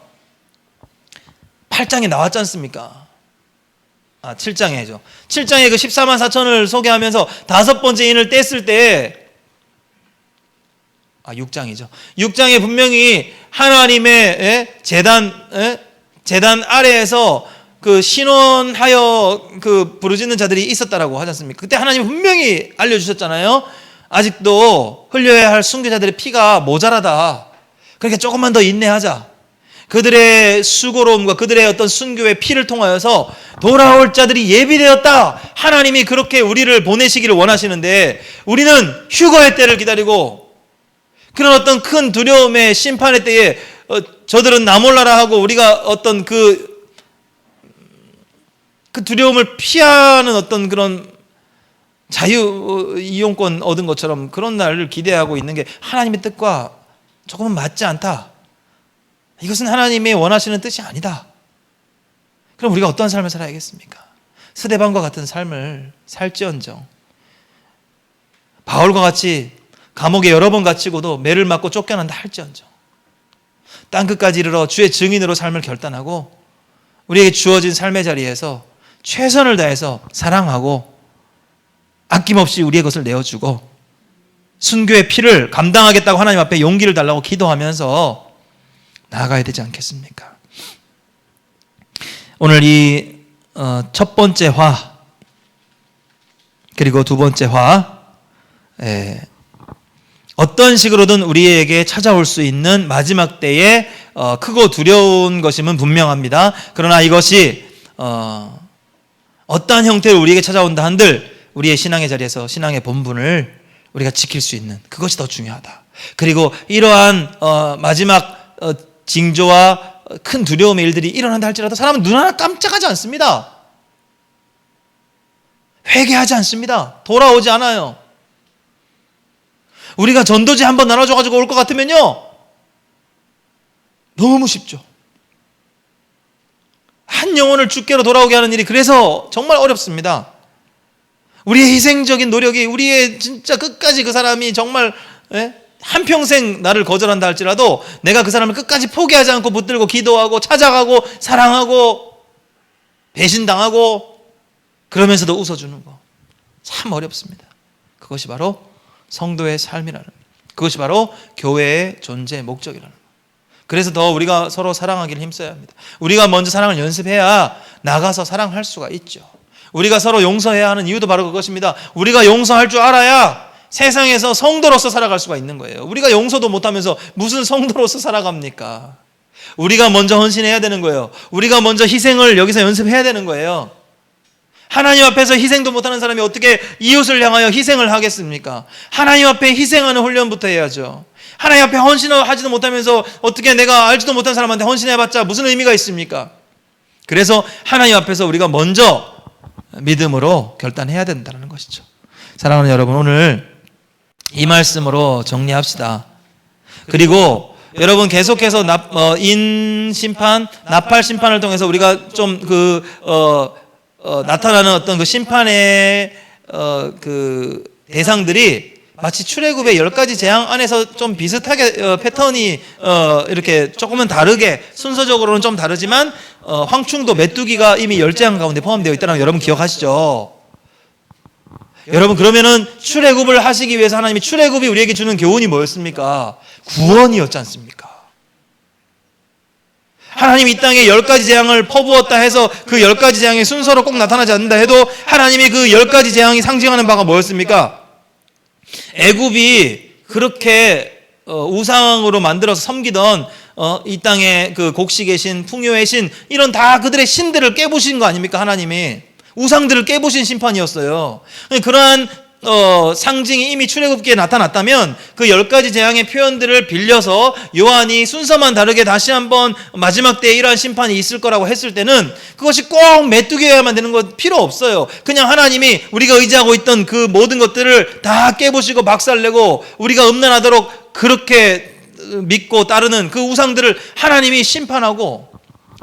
8장에 나왔지 않습니까? 7장에죠. 7장에 그 14만 4천을 소개하면서 5번째 인을 뗐을 때 6장이죠. 6장에 분명히 하나님의 재단 아래에서 그 신원하여 그 부르짖는 자들이 있었다라고 하지 않습니까? 그때 하나님이 분명히 알려주셨잖아요. 아직도 흘려야 할 순교자들의 피가 모자라다. 그러니까 조금만 더 인내하자. 그들의 수고로움과 그들의 어떤 순교의 피를 통하여서 돌아올 자들이 예비되었다. 하나님이 그렇게 우리를 보내시기를 원하시는데 우리는 휴거의 때를 기다리고 그런 어떤 큰 두려움의 심판의 때에 저들은 나 몰라라 하고 우리가 어떤 그 두려움을 피하는 어떤 그런 자유 이용권 얻은 것처럼 그런 날을 기대하고 있는 게 하나님의 뜻과 조금은 맞지 않다. 이것은 하나님이 원하시는 뜻이 아니다. 그럼 우리가 어떤 삶을 살아야겠습니까? 스데반과 같은 삶을 살지언정 바울과 같이 감옥에 여러 번 갇히고도 매를 맞고 쫓겨난다 할지언정 땅끝까지 이르러 주의 증인으로 삶을 결단하고 우리에게 주어진 삶의 자리에서 최선을 다해서 사랑하고 아낌없이 우리의 것을 내어주고 순교의 피를 감당하겠다고 하나님 앞에 용기를 달라고 기도하면서 나아가야 되지 않겠습니까? 오늘 이 첫 번째 화 그리고 두 번째 화 어떤 식으로든 우리에게 찾아올 수 있는 마지막 때에 크고 두려운 것임은 분명합니다. 그러나 이것이 어떠한 형태로 우리에게 찾아온다 한들 우리의 신앙의 자리에서 신앙의 본분을 우리가 지킬 수 있는 그것이 더 중요하다. 그리고 이러한 마지막 징조와 큰 두려움의 일들이 일어난다 할지라도 사람은 눈 하나 깜짝하지 않습니다. 회개하지 않습니다. 돌아오지 않아요. 우리가 전도지 한번 나눠줘가지고 올 것 같으면요 너무 쉽죠. 한 영혼을 주께로 돌아오게 하는 일이 그래서 정말 어렵습니다. 우리의 희생적인 노력이 우리의 진짜 끝까지 그 사람이 정말 한평생 나를 거절한다 할지라도 내가 그 사람을 끝까지 포기하지 않고 붙들고 기도하고 찾아가고 사랑하고 배신당하고 그러면서도 웃어주는 거 참 어렵습니다. 그것이 바로 성도의 삶이라는, 그것이 바로 교회의 존재의 목적이라는 거. 그래서 더 우리가 서로 사랑하기를 힘써야 합니다. 우리가 먼저 사랑을 연습해야 나가서 사랑할 수가 있죠. 우리가 서로 용서해야 하는 이유도 바로 그것입니다. 우리가 용서할 줄 알아야 세상에서 성도로서 살아갈 수가 있는 거예요. 우리가 용서도 못하면서 무슨 성도로서 살아갑니까? 우리가 먼저 헌신해야 되는 거예요. 우리가 먼저 희생을 여기서 연습해야 되는 거예요. 하나님 앞에서 희생도 못하는 사람이 어떻게 이웃을 향하여 희생을 하겠습니까? 하나님 앞에 희생하는 훈련부터 해야죠. 하나님 앞에 헌신을 하지도 못하면서 어떻게 내가 알지도 못한 사람한테 헌신해봤자 무슨 의미가 있습니까? 그래서 하나님 앞에서 우리가 먼저 믿음으로 결단해야 된다는 것이죠. 사랑하는 여러분, 오늘 이 말씀으로 정리합시다. 그리고 여러분 계속해서 인심판, 나팔 심판을 통해서 우리가 좀 나타나는 어떤 그 심판의 그 대상들이 마치 출애굽의 10가지 재앙 안에서 좀 비슷하게 패턴이 이렇게 조금은 다르게 순서적으로는 좀 다르지만 황충도 메뚜기가 이미 10재앙 가운데 포함되어 있다는 거 여러분 기억하시죠? 여러분 그러면은 출애굽을 하시기 위해서 하나님이 출애굽이 우리에게 주는 교훈이 뭐였습니까? 구원이었지 않습니까? 하나님이 이 땅에 10가지 재앙을 퍼부었다 해서 그 10가지 재앙의 순서로 꼭 나타나지 않는다 해도 하나님이 그 10가지 재앙이 상징하는 바가 뭐였습니까? 애굽이 그렇게 우상으로 만들어서 섬기던 이 땅에 그 곡식의 신, 풍요의 신 이런 다 그들의 신들을 깨부신 거 아닙니까? 하나님이 우상들을 깨부신 심판이었어요. 그러한 상징이 이미 출애굽기에 나타났다면 그 10가지 재앙의 표현들을 빌려서 요한이 순서만 다르게 다시 한번 마지막 때에 이러한 심판이 있을 거라고 했을 때는 그것이 꼭 메뚜기여야만 되는 것 필요 없어요. 그냥 하나님이 우리가 의지하고 있던 그 모든 것들을 다 깨부시고 박살내고 우리가 음란하도록 그렇게 믿고 따르는 그 우상들을 하나님이 심판하고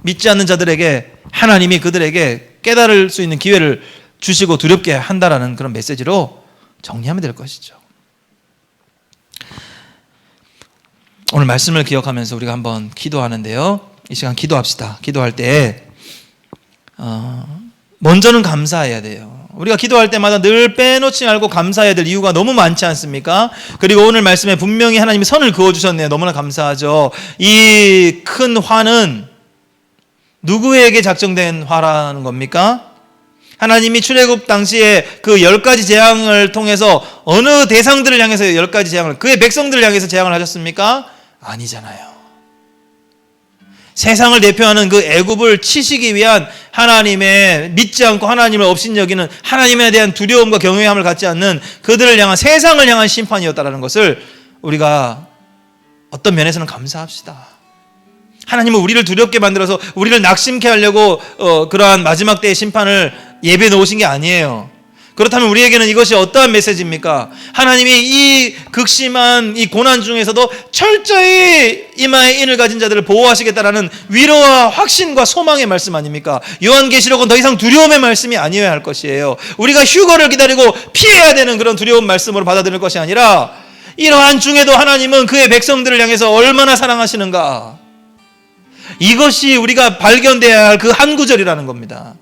믿지 않는 자들에게 하나님이 그들에게 깨달을 수 있는 기회를 주시고 두렵게 한다라는 그런 메시지로 정리하면 될 것이죠. 오늘 말씀을 기억하면서 우리가 한번 기도하는데요. 이 시간 기도합시다. 기도할 때 먼저는 감사해야 돼요. 우리가 기도할 때마다 늘 빼놓지 말고 감사해야 될 이유가 너무 많지 않습니까? 그리고 오늘 말씀에 분명히 하나님이 선을 그어주셨네요. 너무나 감사하죠. 이 큰 화는 누구에게 작정된 화라는 겁니까? 하나님이 출애굽 당시에 그 10가지 재앙을 통해서 어느 대상들을 향해서 10가지 재앙을, 그의 백성들을 향해서 재앙을 하셨습니까? 아니잖아요. 세상을 대표하는 그 애굽을 치시기 위한 하나님의 믿지 않고 하나님을 업신여기는 하나님에 대한 두려움과 경외함을 갖지 않는 그들을 향한 세상을 향한 심판이었다는 것을 우리가 어떤 면에서는 감사합시다. 하나님은 우리를 두렵게 만들어서 우리를 낙심케 하려고 그러한 마지막 때의 심판을 예배해 놓으신 게 아니에요. 그렇다면 우리에게는 이것이 어떠한 메시지입니까? 하나님이 이 극심한 이 고난 중에서도 철저히 이마에 인을 가진 자들을 보호하시겠다라는 위로와 확신과 소망의 말씀 아닙니까? 요한계시록은 더 이상 두려움의 말씀이 아니어야 할 것이에요. 우리가 휴거를 기다리고 피해야 되는 그런 두려운 말씀으로 받아들일 것이 아니라 이러한 중에도 하나님은 그의 백성들을 향해서 얼마나 사랑하시는가, 이것이 우리가 발견돼야 할 그 한 구절이라는 겁니다.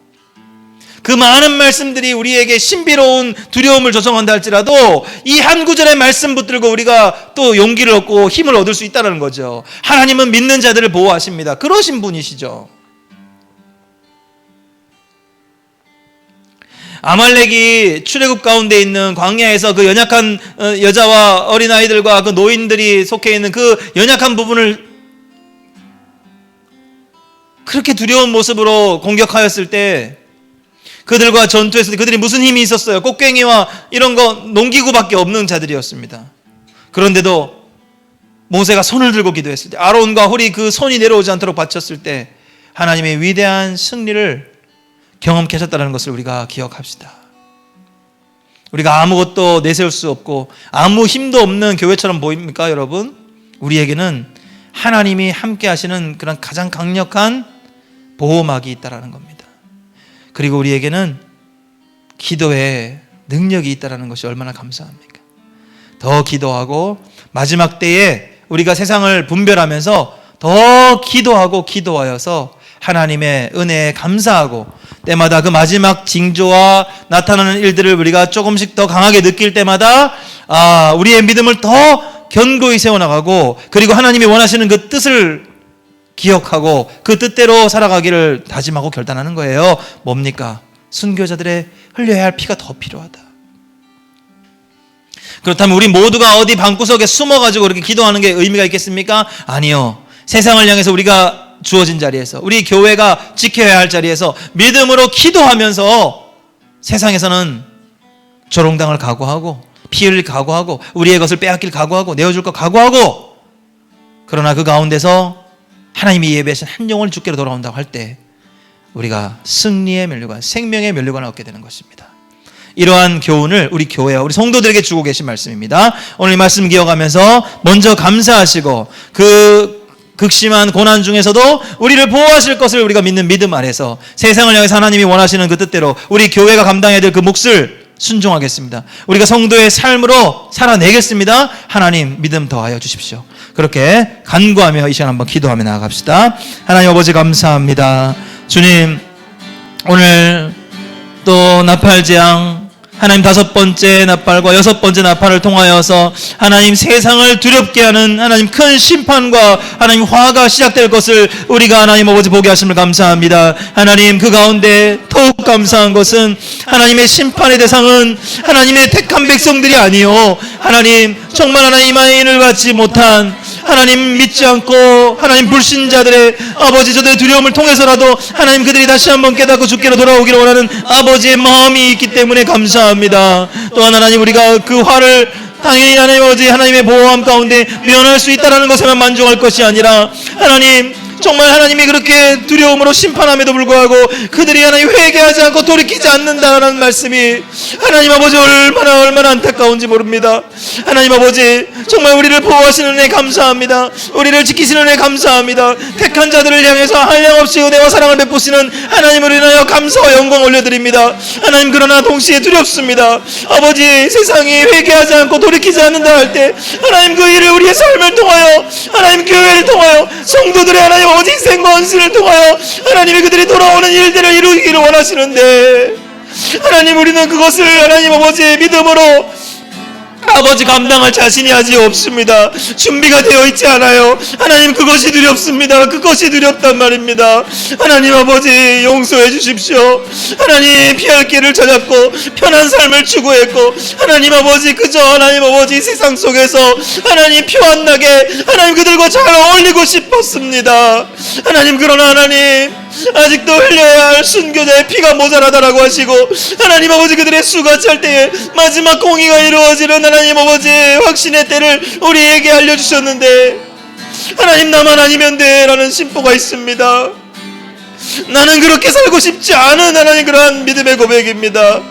그 많은 말씀들이 우리에게 신비로운 두려움을 조성한다 할지라도 이 한 구절의 말씀 붙들고 우리가 또 용기를 얻고 힘을 얻을 수 있다는 거죠. 하나님은 믿는 자들을 보호하십니다. 그러신 분이시죠. 아말렉이 출애굽 가운데 있는 광야에서 그 연약한 여자와 어린아이들과 그 노인들이 속해 있는 그 연약한 부분을 그렇게 두려운 모습으로 공격하였을 때 그들과 전투했을 때 그들이 무슨 힘이 있었어요? 꽃괭이와 이런 거 농기구밖에 없는 자들이었습니다. 그런데도 모세가 손을 들고 기도했을 때, 아론과 홀이 그 손이 내려오지 않도록 바쳤을 때 하나님의 위대한 승리를 경험케 하셨다는 것을 우리가 기억합시다. 우리가 아무것도 내세울 수 없고 아무 힘도 없는 교회처럼 보입니까, 여러분? 우리에게는 하나님이 함께 하시는 그런 가장 강력한 보호막이 있다는 겁니다. 그리고 우리에게는 기도의 능력이 있다는 것이 얼마나 감사합니까? 더 기도하고 마지막 때에 우리가 세상을 분별하면서 더 기도하고 기도하여서 하나님의 은혜에 감사하고 때마다 그 마지막 징조와 나타나는 일들을 우리가 조금씩 더 강하게 느낄 때마다 우리의 믿음을 더 견고히 세워나가고 그리고 하나님이 원하시는 그 뜻을 기억하고 그 뜻대로 살아가기를 다짐하고 결단하는 거예요. 뭡니까? 순교자들의 흘려야 할 피가 더 필요하다. 그렇다면 우리 모두가 어디 방구석에 숨어가지고 그렇게 기도하는 게 의미가 있겠습니까? 아니요. 세상을 향해서 우리가 주어진 자리에서, 우리 교회가 지켜야 할 자리에서 믿음으로 기도하면서 세상에서는 조롱당을 각오하고 피 흘릴 각오하고 우리의 것을 빼앗길 각오하고 내어줄 것 각오하고, 그러나 그 가운데서 하나님이 예배하신 한 영혼을 주께로 돌아온다고 할 때 우리가 승리의 면류관, 생명의 면류관을 얻게 되는 것입니다. 이러한 교훈을 우리 교회와 우리 성도들에게 주고 계신 말씀입니다. 오늘 이 말씀 기억하면서 먼저 감사하시고 그 극심한 고난 중에서도 우리를 보호하실 것을 우리가 믿는 믿음 아래서 세상을 향해서 하나님이 원하시는 그 뜻대로 우리 교회가 감당해야 될 그 몫을 순종하겠습니다. 우리가 성도의 삶으로 살아내겠습니다. 하나님 믿음 더하여 주십시오. 그렇게 간구하며 이 시간 한번 기도하며 나아갑시다. 하나님 아버지 감사합니다. 주님, 오늘 또 나팔재앙 하나님 5번째 나팔과 6번째 나팔을 통하여서 하나님 세상을 두렵게 하는 하나님 큰 심판과 하나님 화가 시작될 것을 우리가 하나님 아버지 보게 하심을 감사합니다. 하나님 그 가운데 더욱 감사한 것은 하나님의 심판의 대상은 하나님의 택한 백성들이 아니요 하나님 정말 하나님의 인을 받지 못한 하나님 믿지 않고 하나님 불신자들의 아버지 저들의 두려움을 통해서라도 하나님 그들이 다시 한번 깨닫고 주께로 돌아오기를 원하는 아버지의 마음이 있기 때문에 감사합니다. 또한 하나님 우리가 그 화를 당연히 하나님 아버지 하나님의 보호함 가운데 면할 수 있다는 것에만 만족할 것이 아니라 하나님 정말 하나님이 그렇게 두려움으로 심판함에도 불구하고 그들이 하나님 회개하지 않고 돌이키지 않는다는 말씀이 하나님 아버지 얼마나 안타까운지 모릅니다. 하나님 아버지 정말 우리를 보호하시는 은혜 감사합니다. 우리를 지키시는 은혜 감사합니다. 택한 자들을 향해서 한량없이 은혜와 사랑을 베푸시는 하나님을 인하여 감사와 영광 올려드립니다. 하나님 그러나 동시에 두렵습니다. 아버지 세상이 회개하지 않고 돌이키지 않는다 할 때 하나님 그 일을 우리의 삶을 통하여 하나님 교회를 통하여 성도들의 하나님 아버지 희생과 헌신을 통하여 하나님이 그들이 돌아오는 일들을 이루기를 원하시는데 하나님 우리는 그것을 하나님 아버지 믿음으로 아버지 감당할 자신이 아직 없습니다. 준비가 되어 있지 않아요. 하나님 그것이 두렵습니다. 그것이 두렵단 말입니다. 하나님 아버지 용서해 주십시오. 하나님 피할 길을 찾았고 편한 삶을 추구했고 하나님 아버지 그저 하나님 아버지 세상 속에서 하나님 표 안 나게 하나님 그들과 잘 어울리고 싶었습니다. 하나님 그러나 하나님 아직도 흘려야 할 순교자의 피가 모자라다라고 하시고 하나님 아버지 그들의 수가 찰 때에 마지막 공의가 이루어지는 하나님 아버지 확신의 때를 우리에게 알려주셨는데 하나님 나만 아니면 돼 라는 심보가 있습니다. 나는 그렇게 살고 싶지 않은 하나님 그러한 믿음의 고백입니다.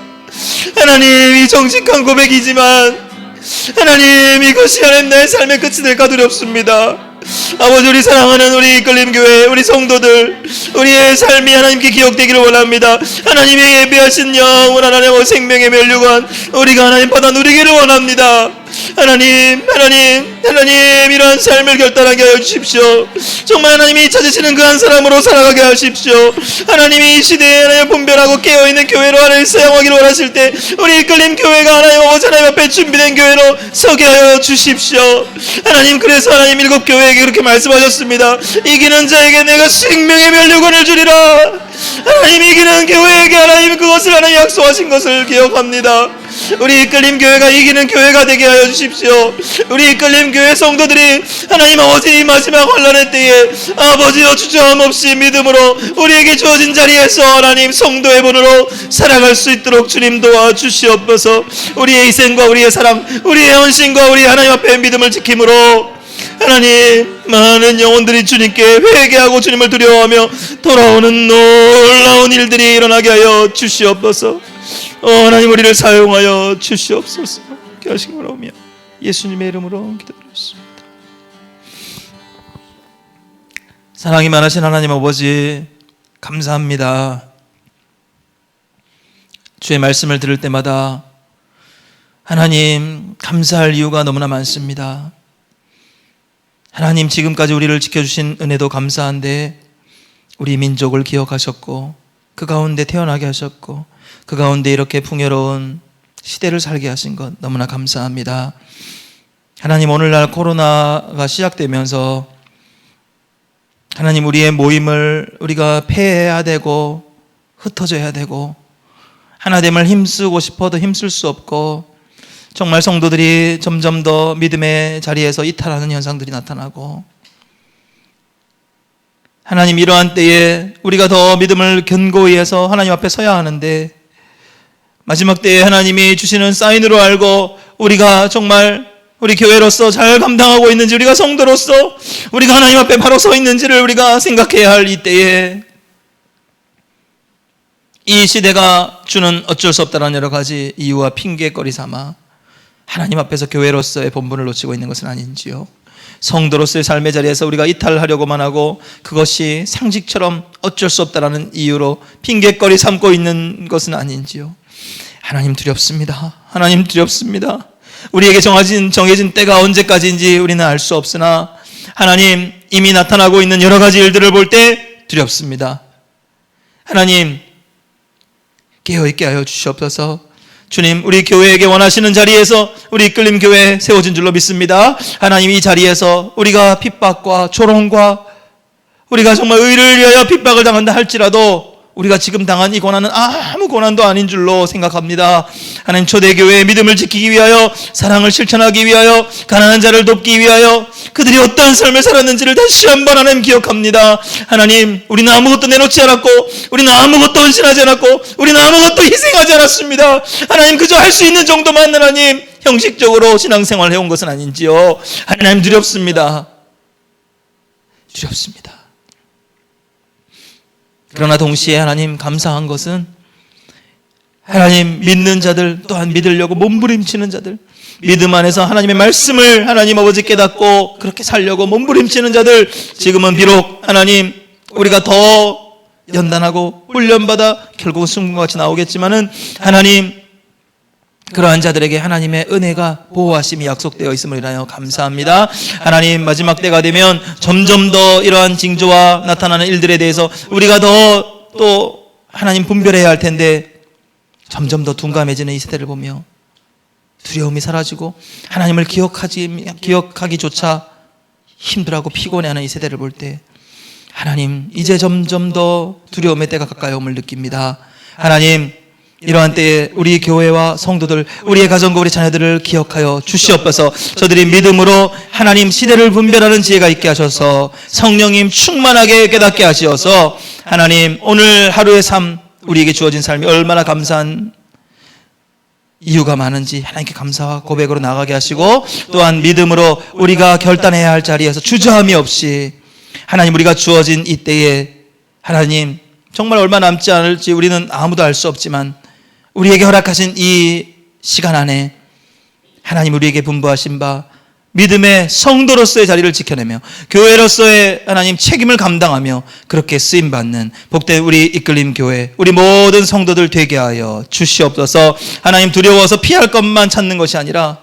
하나님 이 정직한 고백이지만 하나님 이것이 하나님 나의 삶의 끝이 될까 두렵습니다. 아버지 우리 사랑하는 우리 이끌림교회 우리 성도들 우리의 삶이 하나님께 기억되기를 원합니다. 하나님의 예배하신 영원 하나님의 생명의 면류관 우리가 하나님 받아 누리기를 원합니다. 하나님 이러한 삶을 결단하게 하여 주십시오. 정말 하나님이 찾으시는 그 한 사람으로 살아가게 하십시오. 하나님이 이 시대에 하나님 분별하고 깨어있는 교회로 하나님 사용하기를 원하실 때 우리 이끌림 교회가 하나님 아버지 하나님 앞에 준비된 교회로 서게 하여 주십시오. 하나님 그래서 하나님 7교회에게 그렇게 말씀하셨습니다. 이기는 자에게 내가 생명의 면류관을 주리라. 하나님 이기는 교회에게 하나님 그것을 하나님 약속하신 것을 기억합니다. 우리 이끌림 교회가 이기는 교회가 되게 하여 주십시오. 우리 이끌림 교회 성도들이 하나님 아버지 이 마지막 환난의 때에 아버지여 주저함 없이 믿음으로 우리에게 주어진 자리에서 하나님 성도의 본으로 살아갈 수 있도록 주님 도와주시옵소서. 우리의 희생과 우리의 사랑, 우리의 헌신과 우리 하나님 앞에 믿음을 지킴으로 하나님 많은 영혼들이 주님께 회개하고 주님을 두려워하며 돌아오는 놀라운 일들이 일어나게 하여 주시옵소서. 하나님 우리를 사용하여 주시옵소서. 그렇게 하시기 바라며 예수님의 이름으로 기도드렸습니다. 사랑이 많으신 하나님 아버지 감사합니다. 주의 말씀을 들을 때마다 하나님 감사할 이유가 너무나 많습니다. 하나님 지금까지 우리를 지켜주신 은혜도 감사한데 우리 민족을 기억하셨고 그 가운데 태어나게 하셨고 그 가운데 이렇게 풍요로운 시대를 살게 하신 것 너무나 감사합니다. 하나님 오늘날 코로나가 시작되면서 하나님 우리의 모임을 우리가 폐해야 되고 흩어져야 되고 하나됨을 힘쓰고 싶어도 힘쓸 수 없고 정말 성도들이 점점 더 믿음의 자리에서 이탈하는 현상들이 나타나고 하나님 이러한 때에 우리가 더 믿음을 견고히 해서 하나님 앞에 서야 하는데 마지막 때에 하나님이 주시는 사인으로 알고 우리가 정말 우리 교회로서 잘 감당하고 있는지 우리가 성도로서 우리가 하나님 앞에 바로 서 있는지를 우리가 생각해야 할 이때에 이 시대가 주는 어쩔 수 없다는 여러 가지 이유와 핑계거리 삼아 하나님 앞에서 교회로서의 본분을 놓치고 있는 것은 아닌지요. 성도로서의 삶의 자리에서 우리가 이탈하려고만 하고 그것이 상식처럼 어쩔 수 없다는 이유로 핑계거리 삼고 있는 것은 아닌지요. 하나님 두렵습니다. 하나님 두렵습니다. 우리에게 정해진 때가 언제까지인지 우리는 알 수 없으나 하나님 이미 나타나고 있는 여러 가지 일들을 볼 때 두렵습니다. 하나님 깨어있게 하여 주시옵소서. 주님 우리 교회에게 원하시는 자리에서 우리 이끌림 교회 세워진 줄로 믿습니다. 하나님 이 자리에서 우리가 핍박과 조롱과 우리가 정말 의를 위하여 핍박을 당한다 할지라도 우리가 지금 당한 이 고난은 아무 고난도 아닌 줄로 생각합니다. 하나님 초대교회의 믿음을 지키기 위하여 사랑을 실천하기 위하여 가난한 자를 돕기 위하여 그들이 어떠한 삶을 살았는지를 다시 한번 하나님 기억합니다. 하나님 우리는 아무것도 내놓지 않았고 우리는 아무것도 헌신하지 않았고 우리는 아무것도 희생하지 않았습니다. 하나님 그저 할 수 있는 정도만 하나님 형식적으로 신앙생활을 해온 것은 아닌지요. 하나님 두렵습니다. 두렵습니다. 그러나 동시에 하나님 감사한 것은 하나님 믿는 자들 또한 믿으려고 몸부림치는 자들 믿음 안에서 하나님의 말씀을 하나님 아버지 깨닫고 그렇게 살려고 몸부림치는 자들 지금은 비록 하나님 우리가 더 연단하고 훈련받아 결국은 승부가 같이 나오겠지만은 하나님 그러한 자들에게 하나님의 은혜가 보호하심이 약속되어 있음을 인하여 감사합니다. 하나님 마지막 때가 되면 점점 더 이러한 징조와 나타나는 일들에 대해서 우리가 더 또 하나님 분별해야 할 텐데 점점 더 둔감해지는 이 세대를 보며 두려움이 사라지고 하나님을 기억하기조차 힘들어하고 피곤해하는 이 세대를 볼 때 하나님 이제 점점 더 두려움의 때가 가까이 옴을 느낍니다. 하나님 이러한 때에 우리 교회와 성도들 우리의 가정과 우리 자녀들을 기억하여 주시옵소서. 저들이 믿음으로 하나님 시대를 분별하는 지혜가 있게 하셔서 성령님 충만하게 깨닫게 하시어서 하나님 오늘 하루의 삶 우리에게 주어진 삶이 얼마나 감사한 이유가 많은지 하나님께 감사와 고백으로 나가게 하시고 또한 믿음으로 우리가 결단해야 할 자리에서 주저함이 없이 하나님 우리가 주어진 이때에 하나님 정말 얼마 남지 않을지 우리는 아무도 알 수 없지만 우리에게 허락하신 이 시간 안에 하나님 우리에게 분부하신 바 믿음의 성도로서의 자리를 지켜내며 교회로서의 하나님 책임을 감당하며 그렇게 쓰임받는 복된 우리 이끌림 교회 우리 모든 성도들 되게 하여 주시옵소서. 하나님 두려워서 피할 것만 찾는 것이 아니라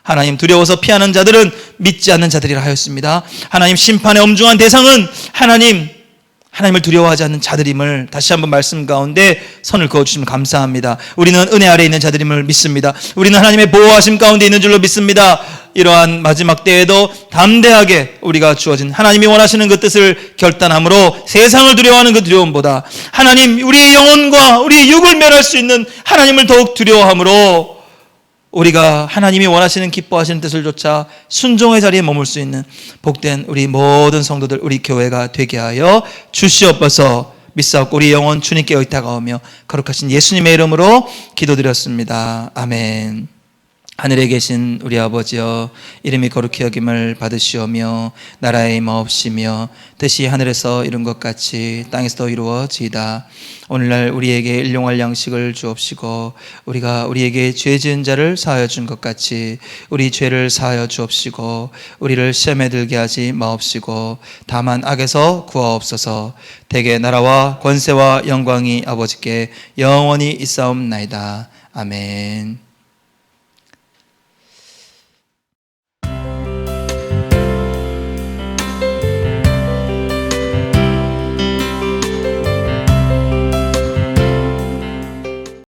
하나님 두려워서 피하는 자들은 믿지 않는 자들이라 하였습니다. 하나님 심판의 엄중한 대상은 하나님을 두려워하지 않는 자들임을 다시 한번 말씀 가운데 선을 그어주시면 감사합니다. 우리는 은혜 아래 있는 자들임을 믿습니다. 우리는 하나님의 보호하심 가운데 있는 줄로 믿습니다. 이러한 마지막 때에도 담대하게 우리가 주어진 하나님이 원하시는 그 뜻을 결단함으로 세상을 두려워하는 그 두려움보다 하나님, 우리의 영혼과 우리의 육을 멸할 수 있는 하나님을 더욱 두려워함으로 우리가 하나님이 원하시는 기뻐하시는 뜻을 쫓아 순종의 자리에 머물 수 있는 복된 우리 모든 성도들, 우리 교회가 되게 하여 주시옵소서. 믿사옵고 우리 영혼 주님께 의탁하오며 거룩하신 예수님의 이름으로 기도드렸습니다. 아멘. 하늘에 계신 우리 아버지여, 이름이 거룩히 여김을 받으시오며 나라의 임하옵시며 뜻이 하늘에서 이룬 것 같이 땅에서도 이루어지이다. 오늘날 우리에게 일용할 양식을 주옵시고 우리가 우리에게 죄 지은 자를 사하여 준 것 같이 우리 죄를 사하여 주옵시고 우리를 시험에 들게 하지 마옵시고 다만 악에서 구하옵소서. 대개 나라와 권세와 영광이 아버지께 영원히 있사옵나이다. 아멘.